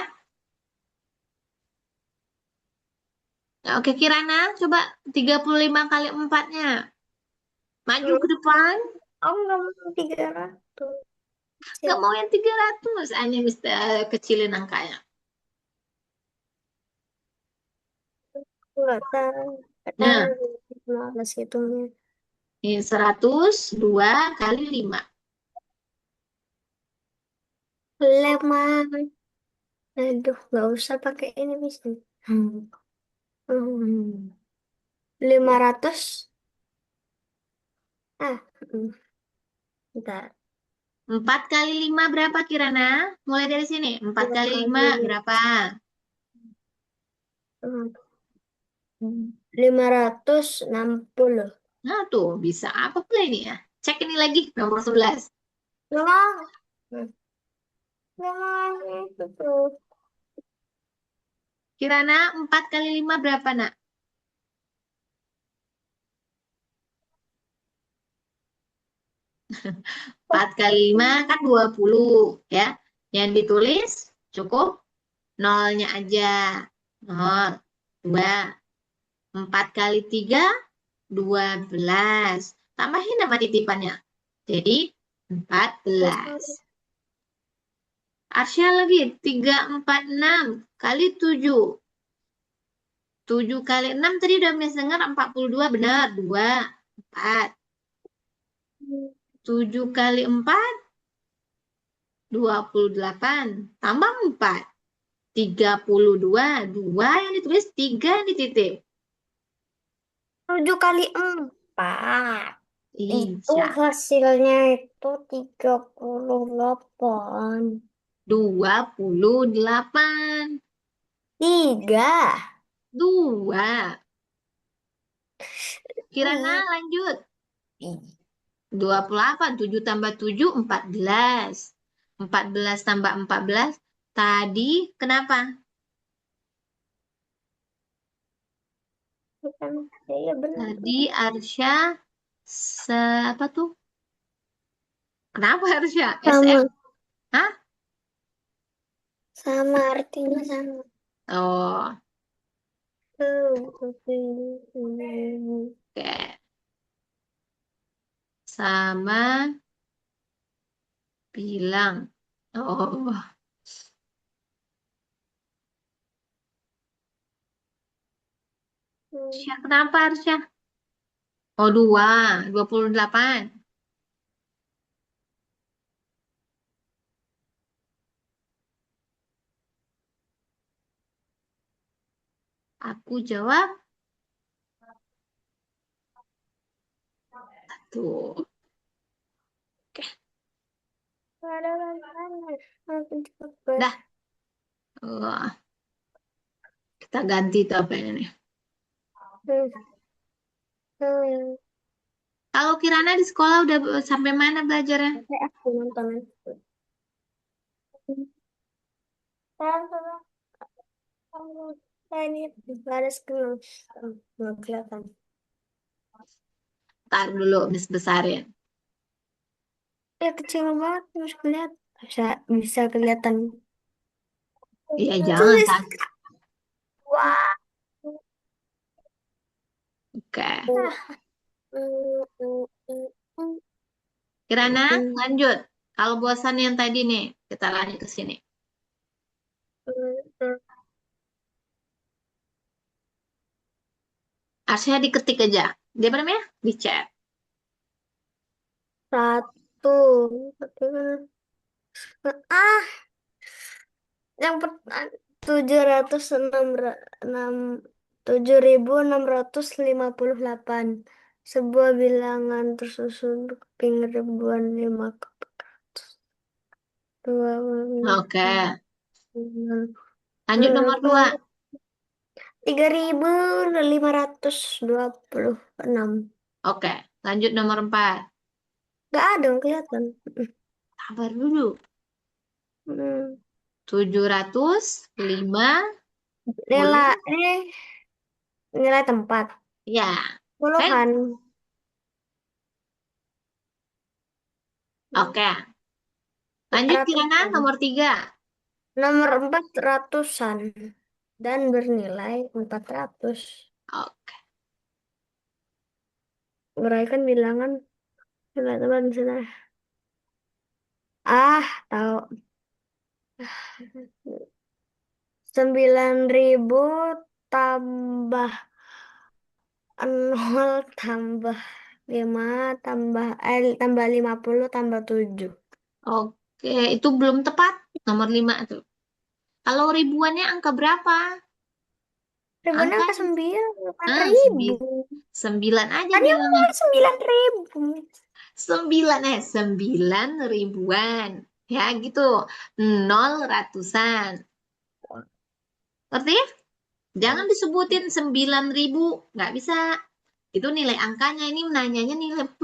Oke Kirana, coba 35 kali empatnya. Maju Hmm. ke depan. Aku nggak mau 300. Nggak Cek. mau yang 300. Hanya Mister kecilin angkanya. Nggak tahu. Nggak tahu. Nah, Males hitungnya. ini 102 kali 5. Lemah. Aduh, nggak usah pakai ini bisa. Hmm. Hmm. 500. Hmm. Bentar. 4 kali 5 berapa Kirana? Mulai dari sini. Empat Dua kali kali 5 berapa? 560. Nah tuh, bisa apa pula ini ya? Cek ini lagi, nomor 11. Nggak, nggak itu tuh. Kirana 4 kali 5 berapa nak? 4 kali 5 kan 20 ya. Yang ditulis cukup nolnya aja. Nol, 2. 4 kali 3, 12. Tambahin nama titipannya. Jadi 14. Arsya lagi 346 kali 7. 7 kali 6 tadi udah Miss dengar 42 benar. 2, 4. 7 kali 4, 28. Tambah 4. 32. 2 yang ditulis, 3 yang dititip. 7 kali 4. Itu Iya. hasilnya itu 38. 28. 3. 2. Kirana Ih, lanjut. ih. 28. 7 tambah 7, 14. 14 tambah 14. Tadi kenapa? Kan? Ya, iya benar. Tadi Arsya se apa tuh? Kenapa Arsya? SM? Sama, Hah? sama artinya sama. Oh, Oke. oke. Sama bilang. Oh, Arsya, kenapa Arsya? Oh, 28. Aku jawab tuh. Oke, Ada mana? Aku coba. dah. Wah, kita ganti tuh apa ini nih. Hmm, hmm. Kalau Kirana di sekolah udah sampai mana belajarnya? Oke, aku nonton. Ini baris kenal. Nggak kelihatan. Ntar dulu, Miss besarin. Ya kecil banget, harus kelihatan. Bisa, bisa kelihatan. Iya, jangan Tulis. kan. Wah. Oke. Nah. Kirana, lanjut. Kalau bosan yang tadi nih, kita lanjut ke sini. Arsya diketik aja. Dia apa namanya? Di chat. Satu. Ah, yang pertama 7.658 sebuah bilangan tersusun keping ribuan lima dua Oke. Lanjut nomor 2. 3.526. Oke. Lanjut nomor 4. Gak ada yang kelihatan. Sabar dulu. Hmm. 750. Nilai nilai tempat Ya. Oke. puluhan. Oke. Lanjut Kirana, Ratusan. nomor 3. Nomor 400-an dan bernilai 400. Oke. Uraikan bilangan nilai teman sana. Ah, tahu. 9.000 tambah nol tambah 5 tambah 50 tambah 7. Oke. Itu belum tepat. Nomor 5 tuh. Kalau ribuannya angka berapa? Ribuannya angka Angkanya. 9 Ah, ribu. 9 aja Tadi aku bilangnya. bilang 9.000. 9 ribuan. Ya gitu. Nol ratusan. Ngerti? Jangan disebutin 9.000. Nggak bisa. Itu nilai angkanya. Ini nanyanya nilai 4.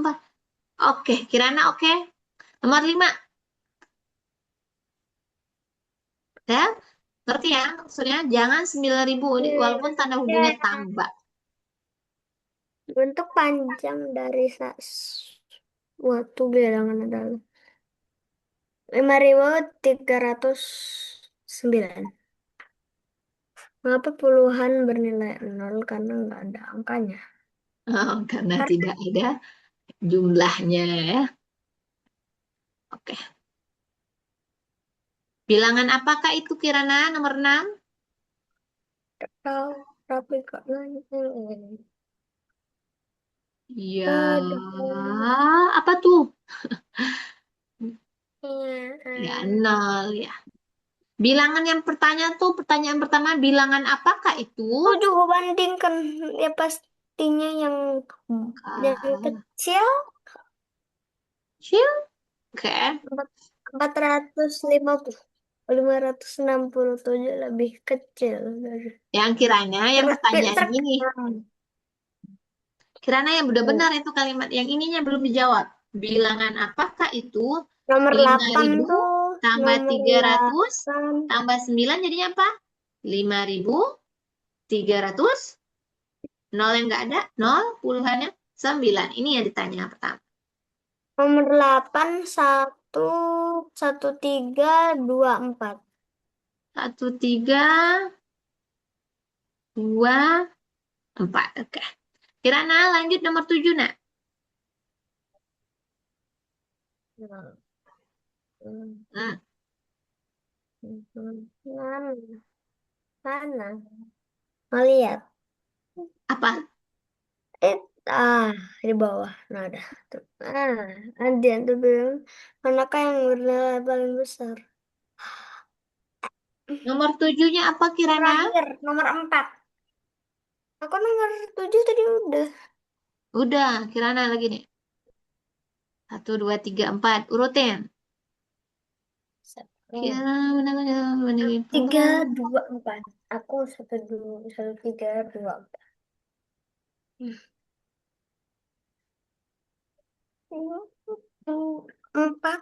Oke. Kirana oke. Nomor 5. Ya? Ngerti ya? Maksudnya jangan 9.000. Walaupun tanda hubungnya Ya, tambah. bentuk panjang dari suatu bilangan adalah 5.309. Mengapa puluhan bernilai nol? Karena nggak ada angkanya. Oh, karena Karena tidak ada jumlahnya ya. Oke. Bilangan apakah itu Kirana? Nomor 6. tahu, tapi kok nanya. Ya, Aduh. apa tuh? Iya, Ya, nol ya. Bilangan yang pertanyaan pertama, bilangan apakah itu? tujuh bandingkan ya pastinya yang Ah, kecil Kecil. Oke. 450 567 lebih kecil dari Yang kiranya yang pertanyaan pinter ini. kan? Kirana yang benar-benar itu kalimat yang ininya belum dijawab. Bilangan apakah itu? Nomor Lima 8 ribu tuh, tambah nomor 300 8. tambah 9 jadinya apa? 5.300. Nol yang nggak ada, nol, puluhannya 9. Ini yang ditanya yang pertama. Nomor 8, 1, 1, 3, 2, 4. 1, 3, 2, 4. Oke. Kirana lanjut nomor 7, nak. Hmm, Mana? Mana? Melihat. apa? Eh, ah, di bawah. Nah, ada. Tuh. Ada yang tuh bilang, manakah yang bernilai paling besar? Nomor 7-nya apa, Kirana? Terakhir, nomor 4. Aku nomor 7 tadi udah. Udah, Kirana lagi nih. 1, 2, 3, 4. Urutin. Satu. Kirana benar-benar Tiga, dua, empat. Aku satu, dua, satu, tiga, dua, empat. Empat.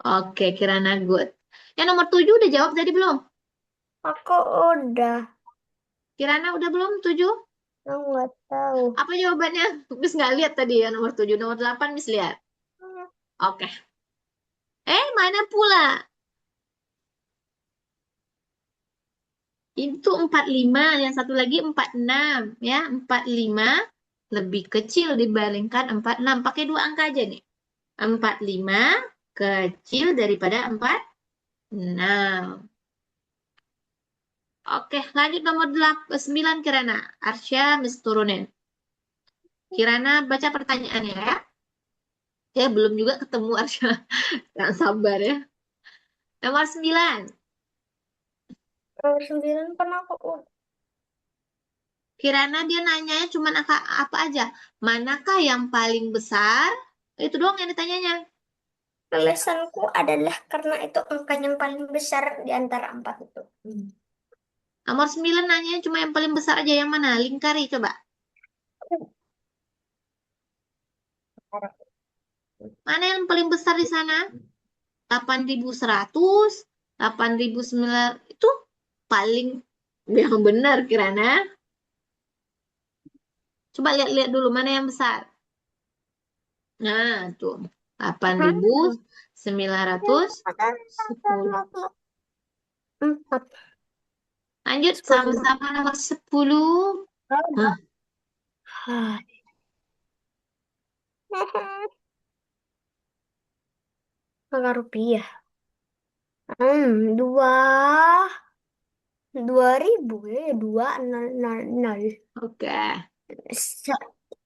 Oke, Kirana good. Yang nomor 7 udah jawab tadi belum? Aku udah. Kirana udah belum 7? Aku nggak tahu. Apa jawabannya? Bis nggak lihat tadi ya nomor 7. Nomor 8 Bis lihat. Oke. Mana pula? Itu 45. Yang satu lagi 46. Ya, 45 lebih kecil dibandingkan 46. Pakai dua angka aja nih. 45 kecil daripada 46. Oke, lanjut nomor 9, Kirana. Arsya, Miss turunin. Kirana baca pertanyaannya ya. Ya, belum juga ketemu Arsya. Jangan sabar ya. Nomor 9. Nomor 9 kan aku udah. Kirana dia nanyanya cuma angka apa aja. Manakah yang paling besar? Itu doang yang ditanyanya. Alasanku adalah karena itu angka yang paling besar di antara 4 itu. Nomor 9 nanyanya cuma yang paling besar aja. Yang mana? Lingkari coba. Mana yang paling besar di sana? 8.100, 8.900 itu paling yang benar Kirana. Coba lihat-lihat dulu mana yang besar. Nah, tuh. 8.910. 4. Lanjut 10. sama-sama nomor 10. Hah, Angka rupiah. Dua, 2.000 ya, 2.000. oke. Sa-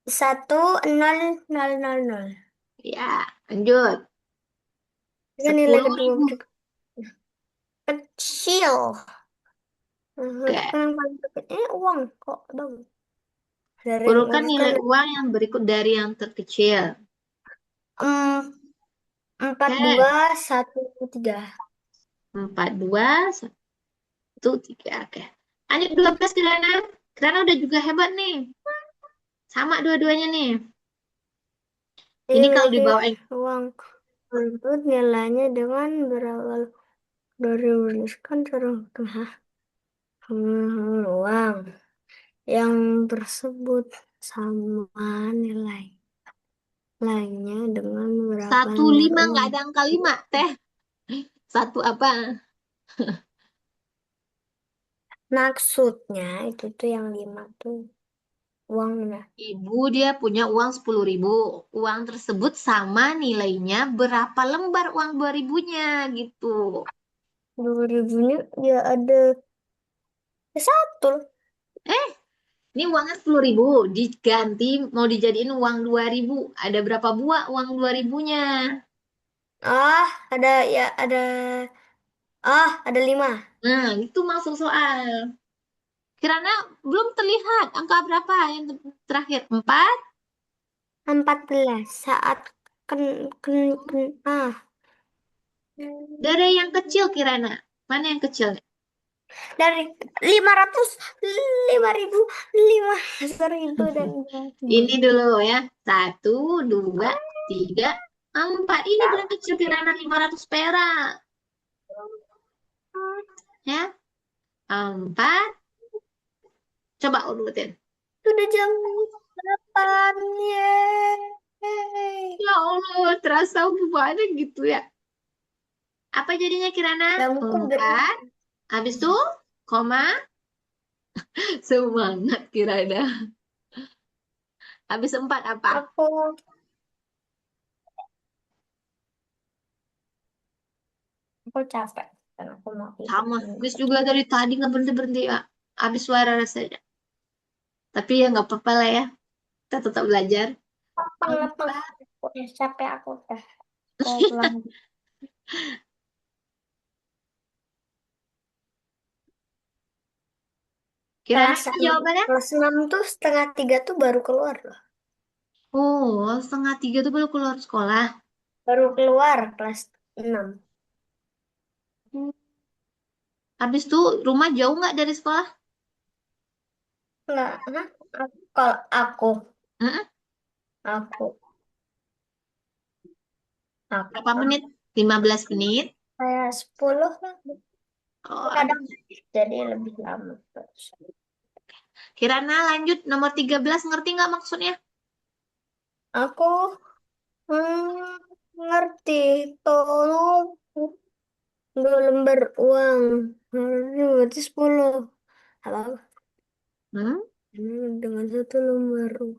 1.000. Ya, lanjut. Ini nilai Sepuluh kedua ribu. kecil. Oke. Kan yang paling dekat ini uang kok bang. Dari Urutkan urutkan nilai uang yang berikut dari yang terkecil. empat Oke. dua satu tiga. 4, 2, 1, 3. Oke. Lanjut 12 Kirana. Kirana udah juga hebat nih. Sama dua-duanya nih. Ini Ini kalau miliki dibawain uang tersebut nilainya dengan berawal dari berdasarkan cara Hah? Uang yang tersebut sama nilai lainnya dengan beberapa satu nomor lima nggak uang. ada angka 5 teh. Satu apa? Maksudnya itu tuh yang 5 tuh uangnya. Ibu dia punya uang 10.000. Uang tersebut sama nilainya berapa lembar uang 2.000-nya gitu. 2.000-nya ya ada satu. Eh, ini uangnya 10.000 diganti mau dijadiin uang 2.000. Ada berapa buah uang 2.000-nya? Ah, ada ya ada. Ada 5. Nah, itu masuk soal. Kirana belum terlihat angka berapa yang terakhir? 4? 14 saat ken, ken, ken, Dari yang kecil Kirana. Mana yang kecil? dari 500, 5.000, 5.000 dan Ini dulu ya. 1, 2, 3, 4. Ini paling kecil Kirana 500 perak. 4. Coba urutin. Sudah jam 8. Yeay. Ya Allah, terasa banget gitu ya. Apa jadinya Kirana? Gak mungkin 4. Habis itu, koma. Semangat Kirana. Habis 4 apa? aku capek dan aku mau tidur Sama. ini. Gus juga dari tadi nggak berhenti-berhenti ya. Habis suara rasanya. Tapi ya nggak apa-apa lah ya. Kita tetap belajar. Lapang-lapang. Empat. Udah capek aku udah. Mau pulang. Kirana Kelas apa 6, jawabannya? kelas 6 tuh setengah 3 tuh baru keluar loh. Oh, 2:30 tuh baru keluar sekolah. Baru keluar kelas 6. Hmm. Habis itu rumah jauh nggak dari sekolah? Enggak, hah? Kalau Mm-mm. aku, Berapa aku menit? 15 menit. kayak 10 lah. Oh, Kadang aduh. jadi lebih lama. Kirana lanjut nomor 13 ngerti nggak maksudnya? Aku ngerti. Tolong 2 lembar uang. Berarti 10. Apa? Hmm? Dengan 1 lembar uang.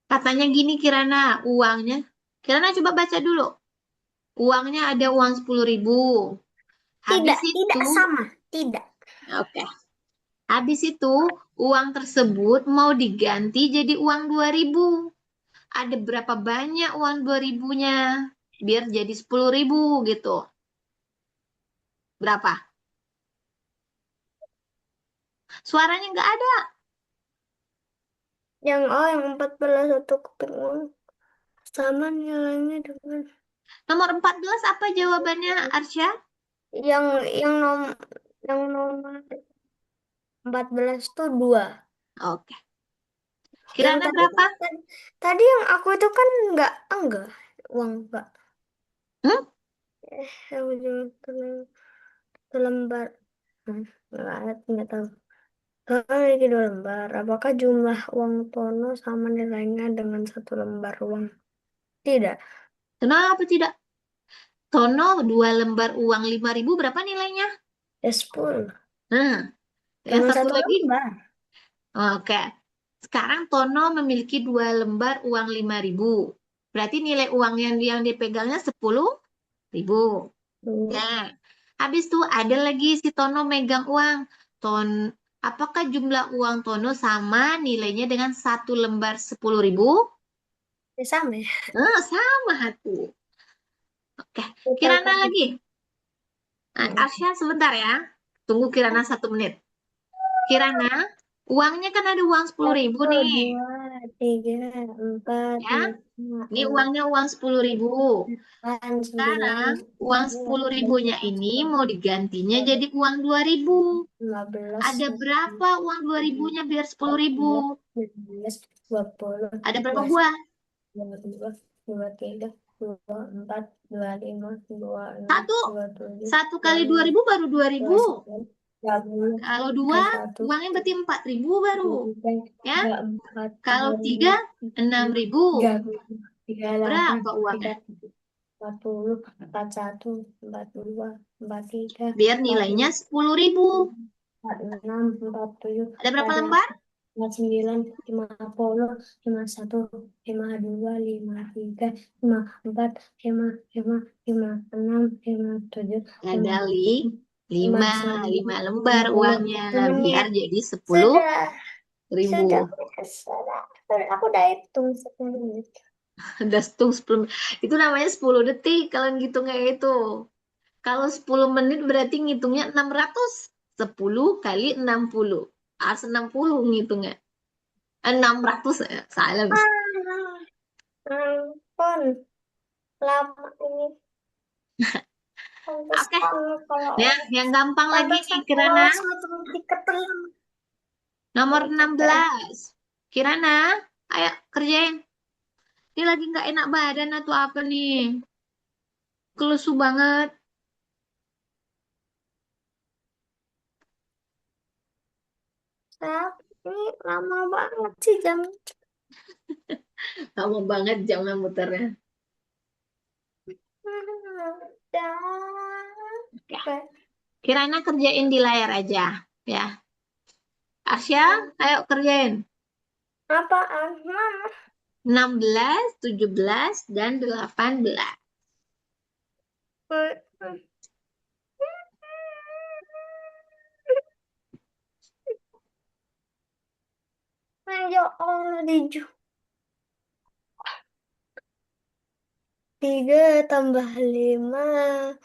Katanya gini Kirana, uangnya. Kirana coba baca dulu. Uangnya ada uang 10.000. Tidak, Habis itu, tidak sama. Tidak. oke. Habis itu, uang tersebut mau diganti jadi uang 2.000. Ada berapa banyak uang 2.000-nya? Biar jadi 10.000 gitu. Berapa? Suaranya nggak ada. Yang 14 satu keping uang sama nilainya dengan Nomor 14 apa jawabannya, Arsya? yang yang nom yang nomor 14 tuh 2. Oke. Yang Kirana tadi berapa? tadi yang aku itu kan enggak uang enggak. Hmm? Yang ujung selembar. Nggak tahu. Kakak memiliki 2 lembar. Apakah jumlah uang Tono sama nilainya dengan 1 lembar uang? Tidak. Kenapa tidak? Tono 2 lembar uang 5.000 berapa nilainya? Ya 10. Nah, yang Dengan satu satu lagi. lembar. Oke. Sekarang Tono memiliki 2 lembar uang 5.000. Berarti nilai uang yang dipegangnya 10.000. Hmm. Nah, habis itu ada lagi si Tono megang uang. Apakah jumlah uang Tono sama nilainya dengan 1 lembar 10.000? Ya sama ya. Sama tuh. Oke, Kita Kirana kasih. lagi. Nah, Arsya sebentar ya. Tunggu Kirana 1 menit. Kirana, uangnya kan ada uang 10.000 Satu, nih. 2, 3, 4, Ya, 5, ini 6, uangnya uang 10.000. 8, 9, Sekarang uang 10.000-nya ini mau digantinya jadi uang 2.000. 15, Ada berapa uang 2.000-nya biar 10.000? 19, 20, Ada berapa 21, buah? 22, 23, 24, 25, 26, Satu. 27, 1 kali 26, 2.000 baru 2.000. 29, 30, Kalau dua, 31, uangnya berarti 4.000 baru. 33, Ya, 34, kalau 35, tiga, 36, 6.000. 37, 38, Berapa uangnya? 37, 40, 41, 42, 43, Biar nilainya 45, 10.000. 46, 47, Ada berapa lembar? 48, 49, 50, 51, 52, 53, 54, 55, 56, 57, Ada 58, lima, 59, 5 lembar 60, uangnya. 10 Biar menit. jadi sepuluh Sudah, ribu. sudah, sudah. Aku udah hitung 10 menit. Udah hitung 10. Itu namanya 10 detik kalau ngitung kayak itu. Kalau 10 menit berarti ngitungnya 600. 10 kali 60. Harus 60 ngitungnya. 600 ya. Salah. Ah, ampun, lama ini. Oke. Pantesan kalau Nah, yang gampang lagi nih, pantesan Kirana. lolos matematika terlalu Nomor enam capek. belas Kirana, ayo kerjain. Ini lagi nggak enak badan atau apa nih? Kelesu banget. Tapi lama banget sih jam. Lama banget jamnya muternya. Ya. Capek. Kirana kerjain di layar aja. Ya. Arsya, ayo kerjain. Apaan? Mama. 16, 17, dan 18. Ya Allah, Diju. 3 tambah 5,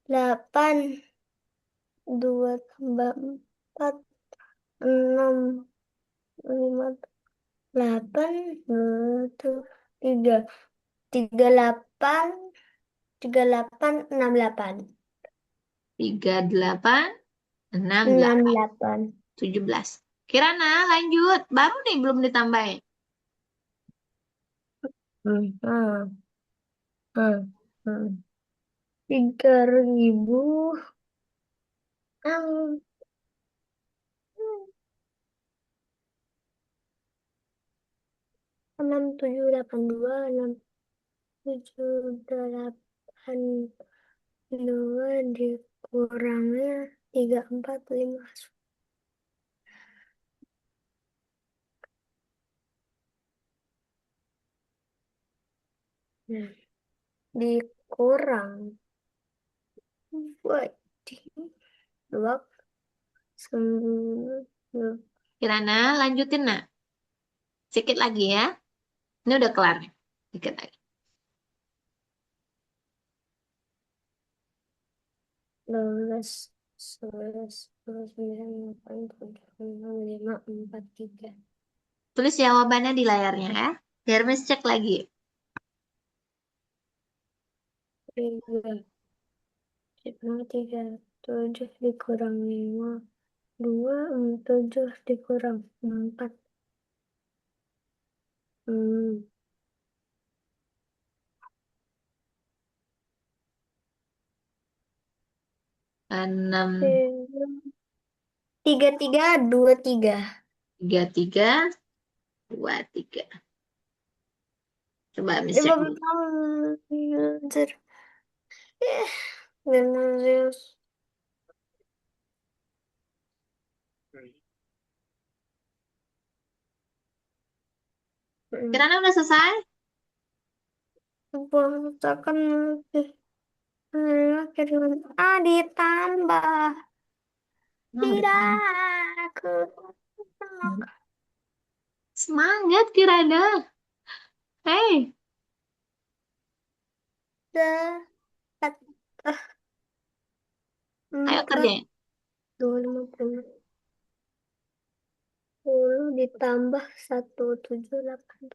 8. 2 tambah 4, 6. 5, 8. Itu 3. 38. 38, 68. 38, 6, 8, 68. 17. Kirana, lanjut. Baru nih belum ditambahin. Hmm, hmm, hmm, hmm. 3.000. 6782, 6782 dikurangnya 345. Nah, dikurang buat dua sembilan Kirana, lanjutin nak. Sedikit lagi ya. Ini udah kelar nih. Sedikit lagi. belas 11 12 9 8 7 6 5 4 3. Tulis jawabannya di layarnya ya. Biar Miss cek lagi. 3 3 7 dikurang 5, 2 7 dikurang 4. Hmm. 6, 3323. 33, 23. Coba Miss cek 50 dulu. tahun. Anjir. Eh, Genesis. Kirana udah selesai? Bangsakan lebih. Ditambah. Nah, udah Tidak. kelar. Aku. Semangat Kirana. Hei, Dapat. ayo 4. kerjain. 250 ditambah 178.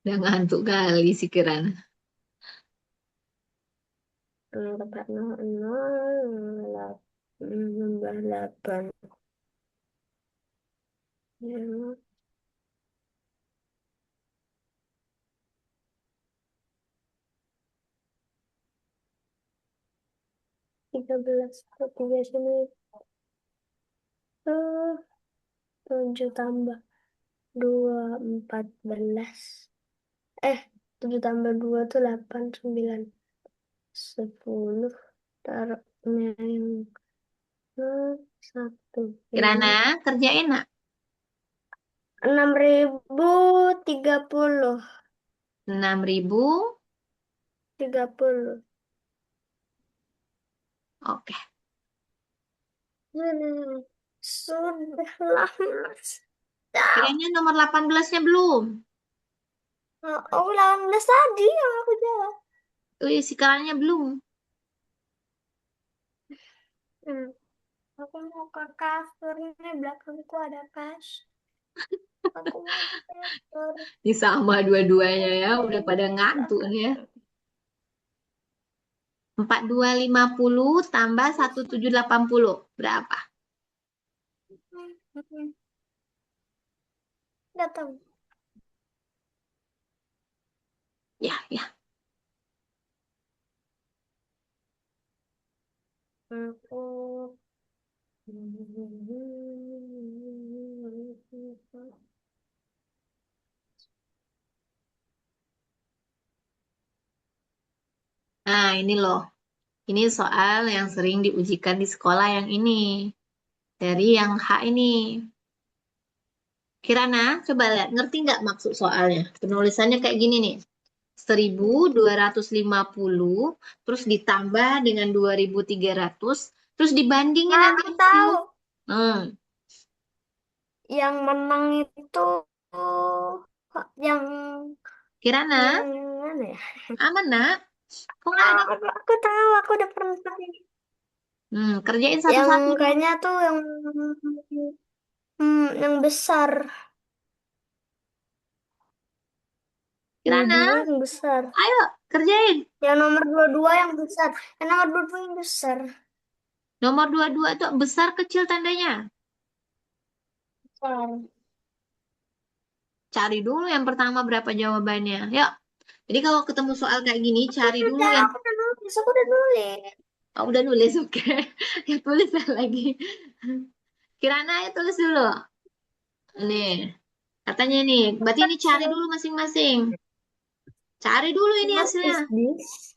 Udah ngantuk kali sih Kirana. Tambah 0, tambah 8. 13. 3 sini. 7 tambah 2 14. 7 tambah 2 tuh 8, 9, 10. Taruhnya yang ke 1, Kirana, 5. kerjain nak. 6.030. 6.000. 30. Oke. Sudah lama. Kiranya nomor 18-nya belum. Oh, 18 tadi yang aku jawab. Wih, si Kiranya belum. Hmm. Aku mau ke kasur nih, belakangku ada kas. Aku mau ke kasur. Ini sama dua-duanya ya. Udah pada ngantuk nih ya. 4250 tambah 1780. Berapa? Datang. Ya, ya. aku. Nah, ini loh. Ini soal yang sering diujikan di sekolah yang ini. Dari yang H ini. Kirana, coba lihat. Ngerti nggak maksud soalnya? Penulisannya kayak gini nih. 1.250 terus ditambah dengan 2.300 terus dibandingin Ah, nanti aku hasil. tahu. Hmm. Yang menang itu yang Kirana, mana ya? aman nak? Kok nggak Ah, ada? aku tahu, aku udah pernah pakai. Kerjain Yang satu-satu dulu. kayaknya tuh yang besar. Kirana, Dua-dua yang besar. ayo kerjain. Yang nomor dua-dua yang besar. Yang nomor dua-dua yang besar. Nomor 22 itu besar kecil tandanya. Besar. Cari dulu yang pertama berapa jawabannya. Yuk. Jadi kalau ketemu soal kayak gini, cari dulu yang... Aku udah nulis, aku udah nulis. Oh, udah nulis, oke. Ya tulis lagi. Kirana, ya tulis dulu. Nih, katanya nih, berarti ini cari Kecil. dulu masing-masing. Cari dulu ini What hasilnya. is this?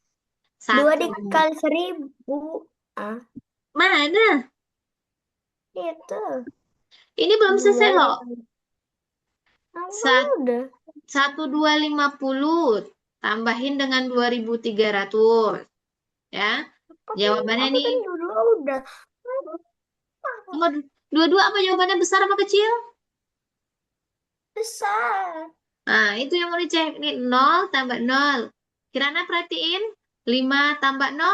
Dua Satu. dikali 1.000. Ah, Mana? itu. Ini belum Dua selesai loh. dikali. Apa Sat- udah? 1.250 tambahin dengan 2.300. Ya, jawabannya Aku nih. kan dulu udah. Nomor dua-dua apa jawabannya besar apa kecil? Besar. Nah, itu yang mau dicek. Nih, 0 tambah 0. Kirana perhatiin. 5 tambah 0,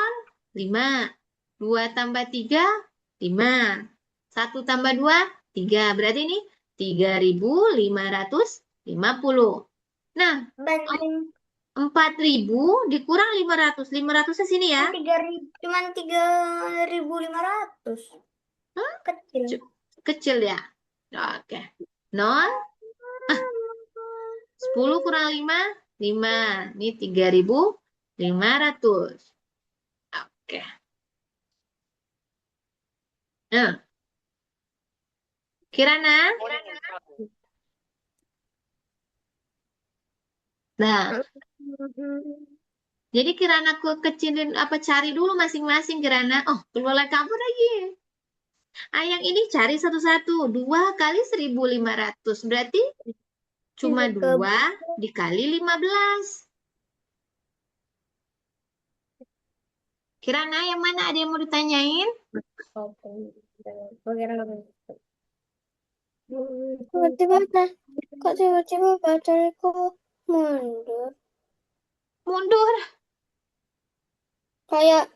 5. 2 tambah 3, 5. 1 tambah 2, 3. Berarti ini 3.550. Nah, Banding 4.000 dikurang 500. 500-nya sini ya. cuman 3.500. Hah? Kecil. Kecil ya. Oke. 0, 10 kurang 5, 5. Ini 3.500. Oke. Nah, Kirana. Nah, jadi Kirana aku kecilin apa cari dulu masing-masing Kirana. Oh, keluar kamu lagi. Ah, yang ini cari satu-satu. 2 kali 1.500. Berarti cuma Tiga 2 dikali 15. Kirana yang mana ada yang mau ditanyain? tiba-tiba kok tiba-tiba bateraiku mundur Mundur. kayak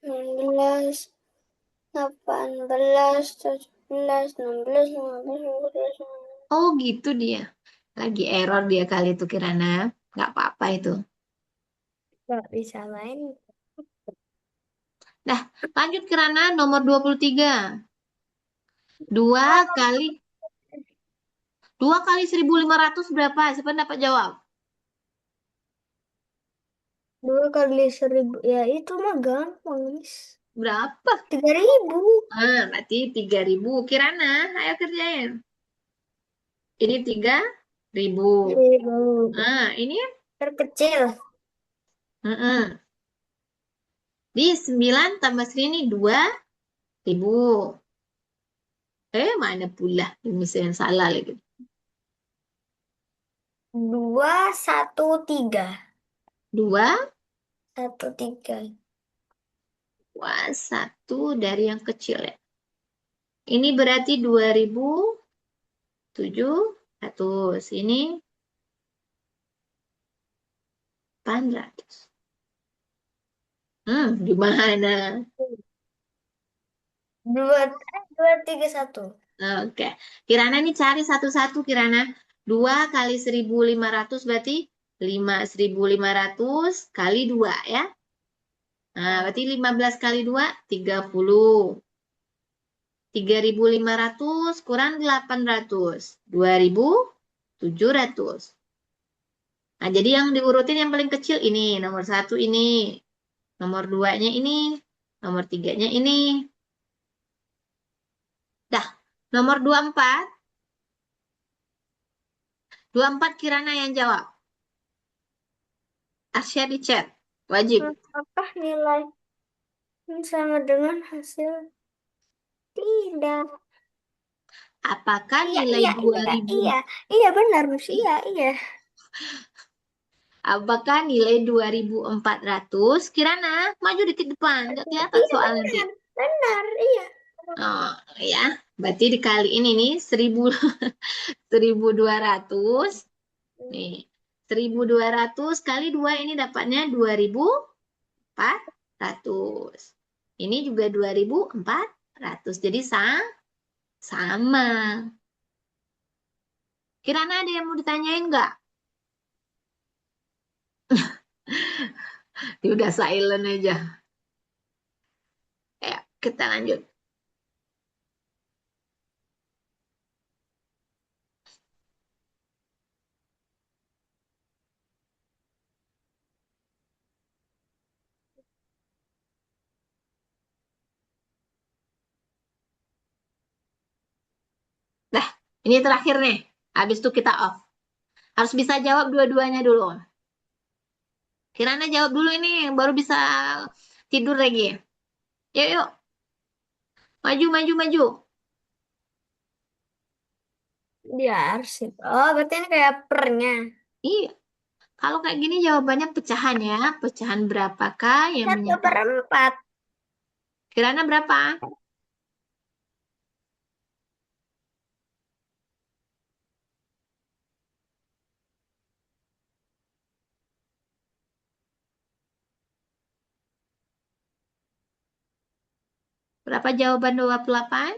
16, 18, 17, 16, 15, 16. Oh, gitu dia. Lagi error dia kali itu Kirana. Nggak apa-apa itu. Gak bisa main. Nah, lanjut Kirana nomor 23. 2 kali 2 kali 1.500 berapa? Siapa dapat jawab? 2 kali 1.000 ya itu mah gampang, Miss. Berapa? 3.000. Berarti 3.000. Kirana, ayo kerjain. Ini 3.000. 3.000 Ini terkecil. di 9 tambah segini 2.000. Mana pula? Misalnya yang salah lagi. 213. 2, 13. 1 dari yang kecil ya. Ini berarti 2.700. Ini 800. Gimana? 231. Oke. Kirana nih cari satu-satu Kirana. 2 kali 1.500 berarti 1.500 kali 2 ya. Nah, berarti 15 kali 2, 30. 3.500 kurang 800. 2.700. Nah, jadi yang diurutin yang paling kecil ini. Nomor 1 ini. Nomor duanya ini. Nomor tiganya ini. Dah. Nomor 24. 24 Kirana yang jawab. Arsya di chat. Wajib. Apakah nilai sama dengan hasil? Tidak. Apakah Iya, nilai iya, dua iya, ribu? iya. Iya, benar, Mus. Iya, iya. Apakah nilai 2.400? Kirana, maju dikit depan. Nggak kelihatan Iya, soal nanti. benar. Benar, iya. Oh, ya. Berarti dikali ini nih, 1.200. Nih, 1.200 kali 2 ini dapatnya 2.400. Ini juga 2.400. Jadi sama. Kirana ada yang mau ditanyain nggak? Dia udah silent aja. Ya, kita lanjut. Dah, ini terakhir nih. Habis itu kita off. Harus bisa jawab dua-duanya dulu. Kirana jawab dulu ini, baru bisa tidur lagi. Yuk, yuk. Maju, maju, maju. Dia arsip. Oh, berarti ini kayak pernya. Iya, kalau kayak gini jawabannya pecahan ya. Pecahan berapakah yang Satu per menyatakan? empat. Kirana berapa? Berapa jawaban 28?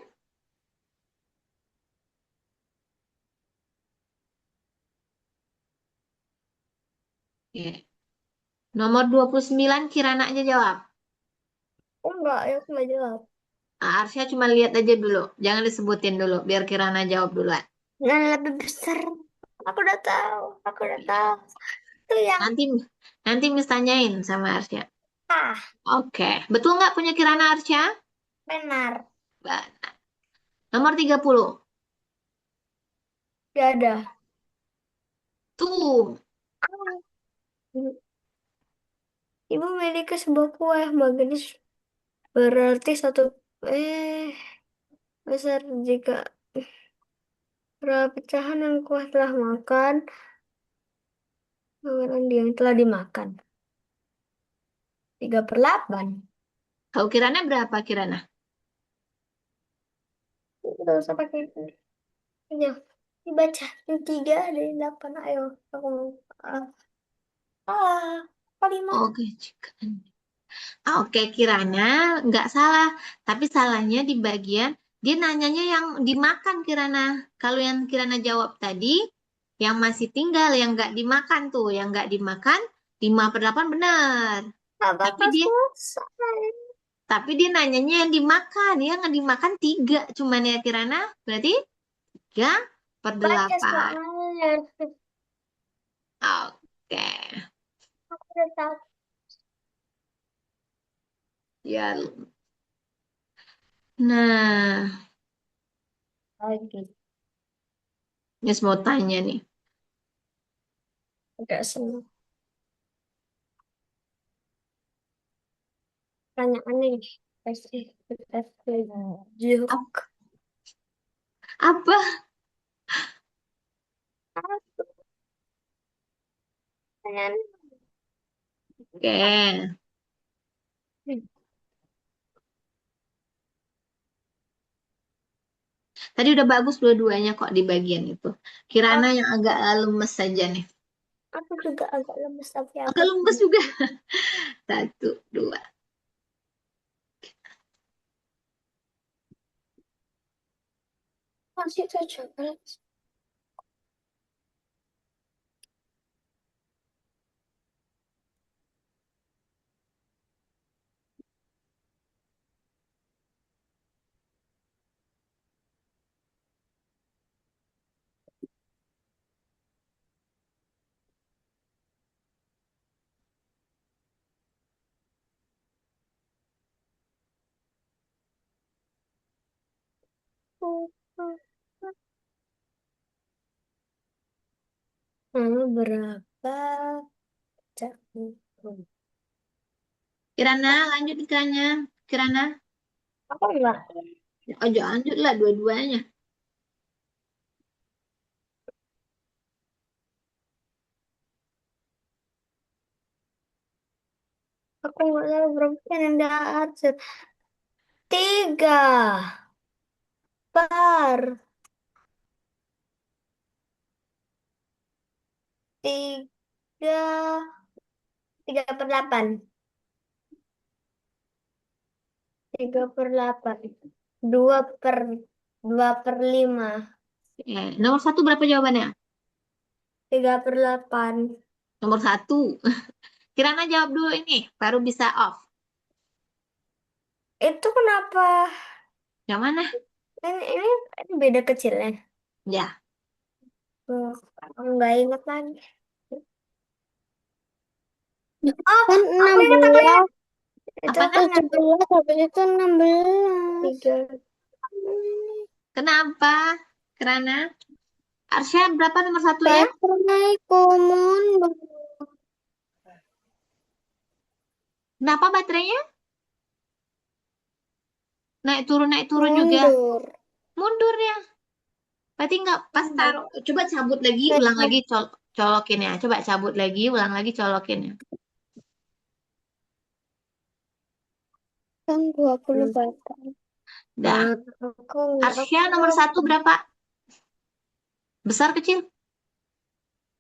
Oke. Nomor 29 Kirana aja jawab. Oh, enggak, ya aku nggak jawab. Ah, Arsya cuma lihat aja dulu. Jangan disebutin dulu, biar Kirana jawab duluan. Yang lebih besar. Aku udah tahu. Aku udah tahu. Itu yang Nanti nanti Miss tanyain sama Arsya. ah, Oke, betul nggak punya Kirana Arsya? benar. Ba- Nomor 30. Tidak ada. Tuh. Ibu memiliki sebuah kue magnetis berarti satu eh besar jika berapa pecahan yang kue telah makan makanan dia yang telah dimakan 3/8. Tahu Kirana berapa Kirana? Tidak usah pakai itu aja dibaca yang 3 dari 8. Ayo aku ah, kelima. Oke, Oke, Kirana nggak salah, tapi salahnya di bagian dia nanyanya yang dimakan Kirana. Kalau yang Kirana jawab tadi, yang masih tinggal, yang nggak dimakan tuh, yang nggak dimakan 5/8 benar. Gak Tapi bakal dia, selesai. tapi dia nanyanya yang dimakan, ya nggak dimakan 3, cuman ya Kirana, berarti 3 per Baca 8. soalnya. Oke, Aku udah tahu ya. Nah, lagi. Miss mau tanya nih. Agak senang. Pertanyaan nih. Pasti Ap- juk. Apa? Pertanyaan. Oke. Tadi udah bagus dua-duanya kok di bagian itu. Kirana Oh, yang agak lemes saja nih. aku juga agak lemes tapi aku Agak lemes juga. Satu, dua. masih cocok. Mama berapa cak? Kirana, lanjut Kirana. Kirana, Apa enggak? oh jangan lanjut lah dua-duanya. Aku nggak tahu berapa yang ada. Tiga per tiga, 3/8. 3/8. 2/5. Nomor satu berapa jawabannya? 3/8. Nomor satu. Kirana jawab dulu ini, baru bisa off. Itu kenapa? Yang mana? Ini beda kecilnya. Ya, Oh, aku nggak ingat lagi. Oh, kan aku ingat, aku ingat. Itu apanya? kan 17, habis itu 16. Tiga. Kenapa? Kirana? Arsya berapa nomor satunya? Baterai komun Kenapa baterainya? Naik turun juga. mundur. Mundur ya. Berarti nggak pas taruh. Coba cabut lagi, ulang lagi colokin ya. Coba cabut lagi, ulang lagi colokin ya. Kan 20 batang. Dah. Aku Arsya aku nomor satu lupa. berapa? Besar kecil?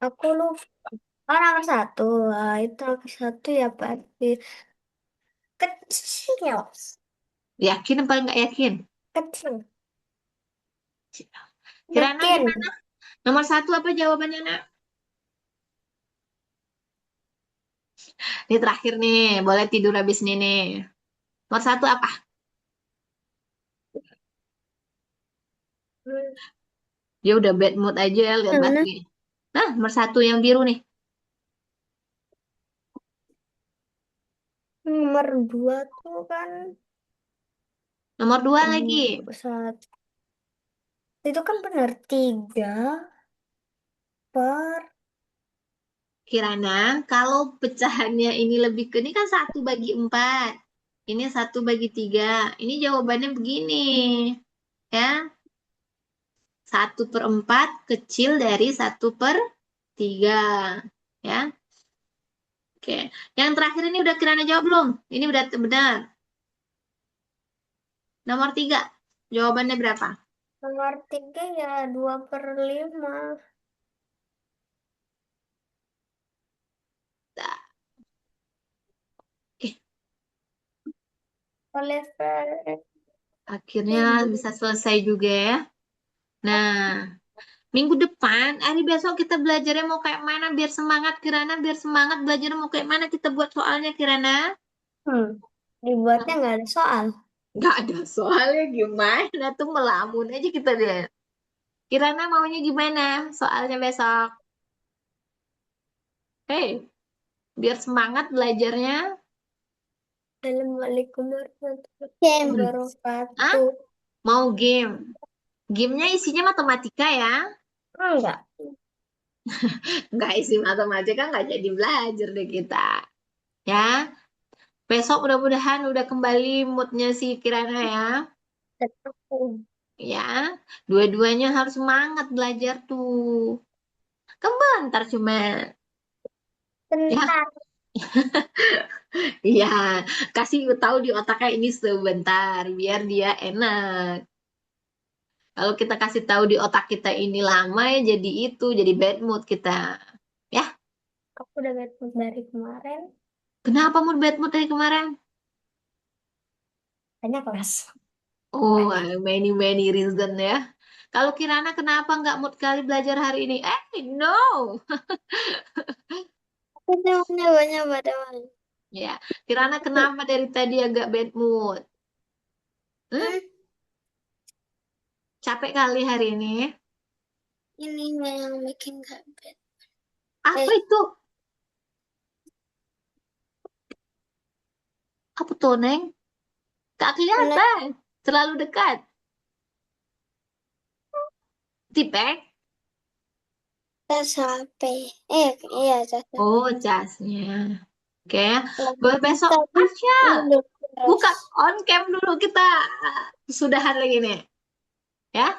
Aku lupa. Oh, nomor satu. Ah, itu nomor satu ya Pak. Kecil. Yakin apa nggak yakin? Kecil. Kirana Yakin. gimana? Nomor satu apa jawabannya, nak? Ini terakhir nih, boleh tidur habis ini nih. Nomor satu apa? Dia udah bad mood aja lihat Mana? baterai. Nah, nomor satu yang biru nih. Nomor dua tuh kan Nomor dua lagi. nomor satu. Itu kan benar 3/. Kirana, kalau pecahannya ini lebih ke, ini kan 1/4. Ini 1/3. Ini jawabannya begini. Ya, 1/4 kecil dari 1/3. Ya, oke. Yang terakhir ini udah Kirana jawab belum? Ini udah benar. Nomor tiga. Jawabannya berapa? Nomor tiga ya 2/5. Nah, oke. Oleh Akhirnya bisa selesai juga ya. Nah, minggu depan, hari besok kita belajarnya mau kayak mana biar semangat Kirana, biar semangat belajarnya mau kayak mana kita buat soalnya Kirana. Dibuatnya nggak ada soal. Nggak ada soalnya gimana tuh melamun aja kita deh. Kirana maunya gimana soalnya besok? Hei, biar semangat belajarnya. Assalamualaikum warahmatullahi Ah, wabarakatuh. mau game. Gamenya isinya matematika ya. Enggak. Nggak isi matematika nggak jadi belajar deh kita. Ya, besok mudah-mudahan udah kembali moodnya si Kirana ya. Ya, dua-duanya harus semangat belajar tuh. Kebentar cuma. Ya, Bentar. iya, kasih tahu di otaknya ini sebentar biar dia enak. Kalau kita kasih tahu di otak kita ini lama ya jadi itu, jadi bad mood kita. Ya, Aku udah ngetik dari kemarin. kenapa mood bad mood dari kemarin? Banyak kelas. Oh, many many reason ya. Kalau Kirana kenapa nggak mood kali belajar hari ini? No. Aku cuma banyak pada Ya, Kirana kenapa dari tadi agak bad mood? Hmm? Capek kali hari ini. ini yang bikin gak bed. Apa itu? Apa tuh, Neng? Gak Mana kelihatan. Terlalu dekat. Tipek. Tas HP. Iya, tas HP. Oh, jasnya. Oke. Lagi Buat besok, tadi Arsya. duduk terus. Buka on cam dulu kita sudahan lagi nih. Ya.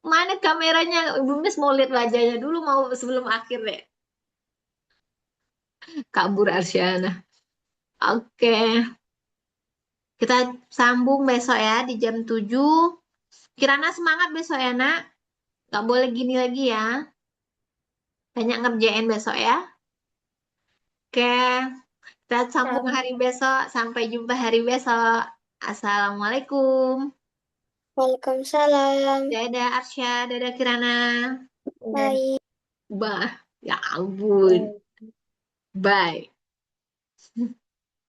Mana kameranya? Ibu Miss mau lihat wajahnya dulu mau sebelum akhir deh. Kabur Arsyana. Oke. Kita sambung besok ya di jam 7. Kirana semangat besok ya, Nak. Gak boleh gini lagi ya. Banyak ngerjain besok ya. Oke. Kita sambung Ya. hari besok. Sampai jumpa hari besok. Assalamualaikum. Waalaikumsalam. Dadah Arsya. Dadah Kirana. Bye. Bah. Ya ampun. Bye. Bye.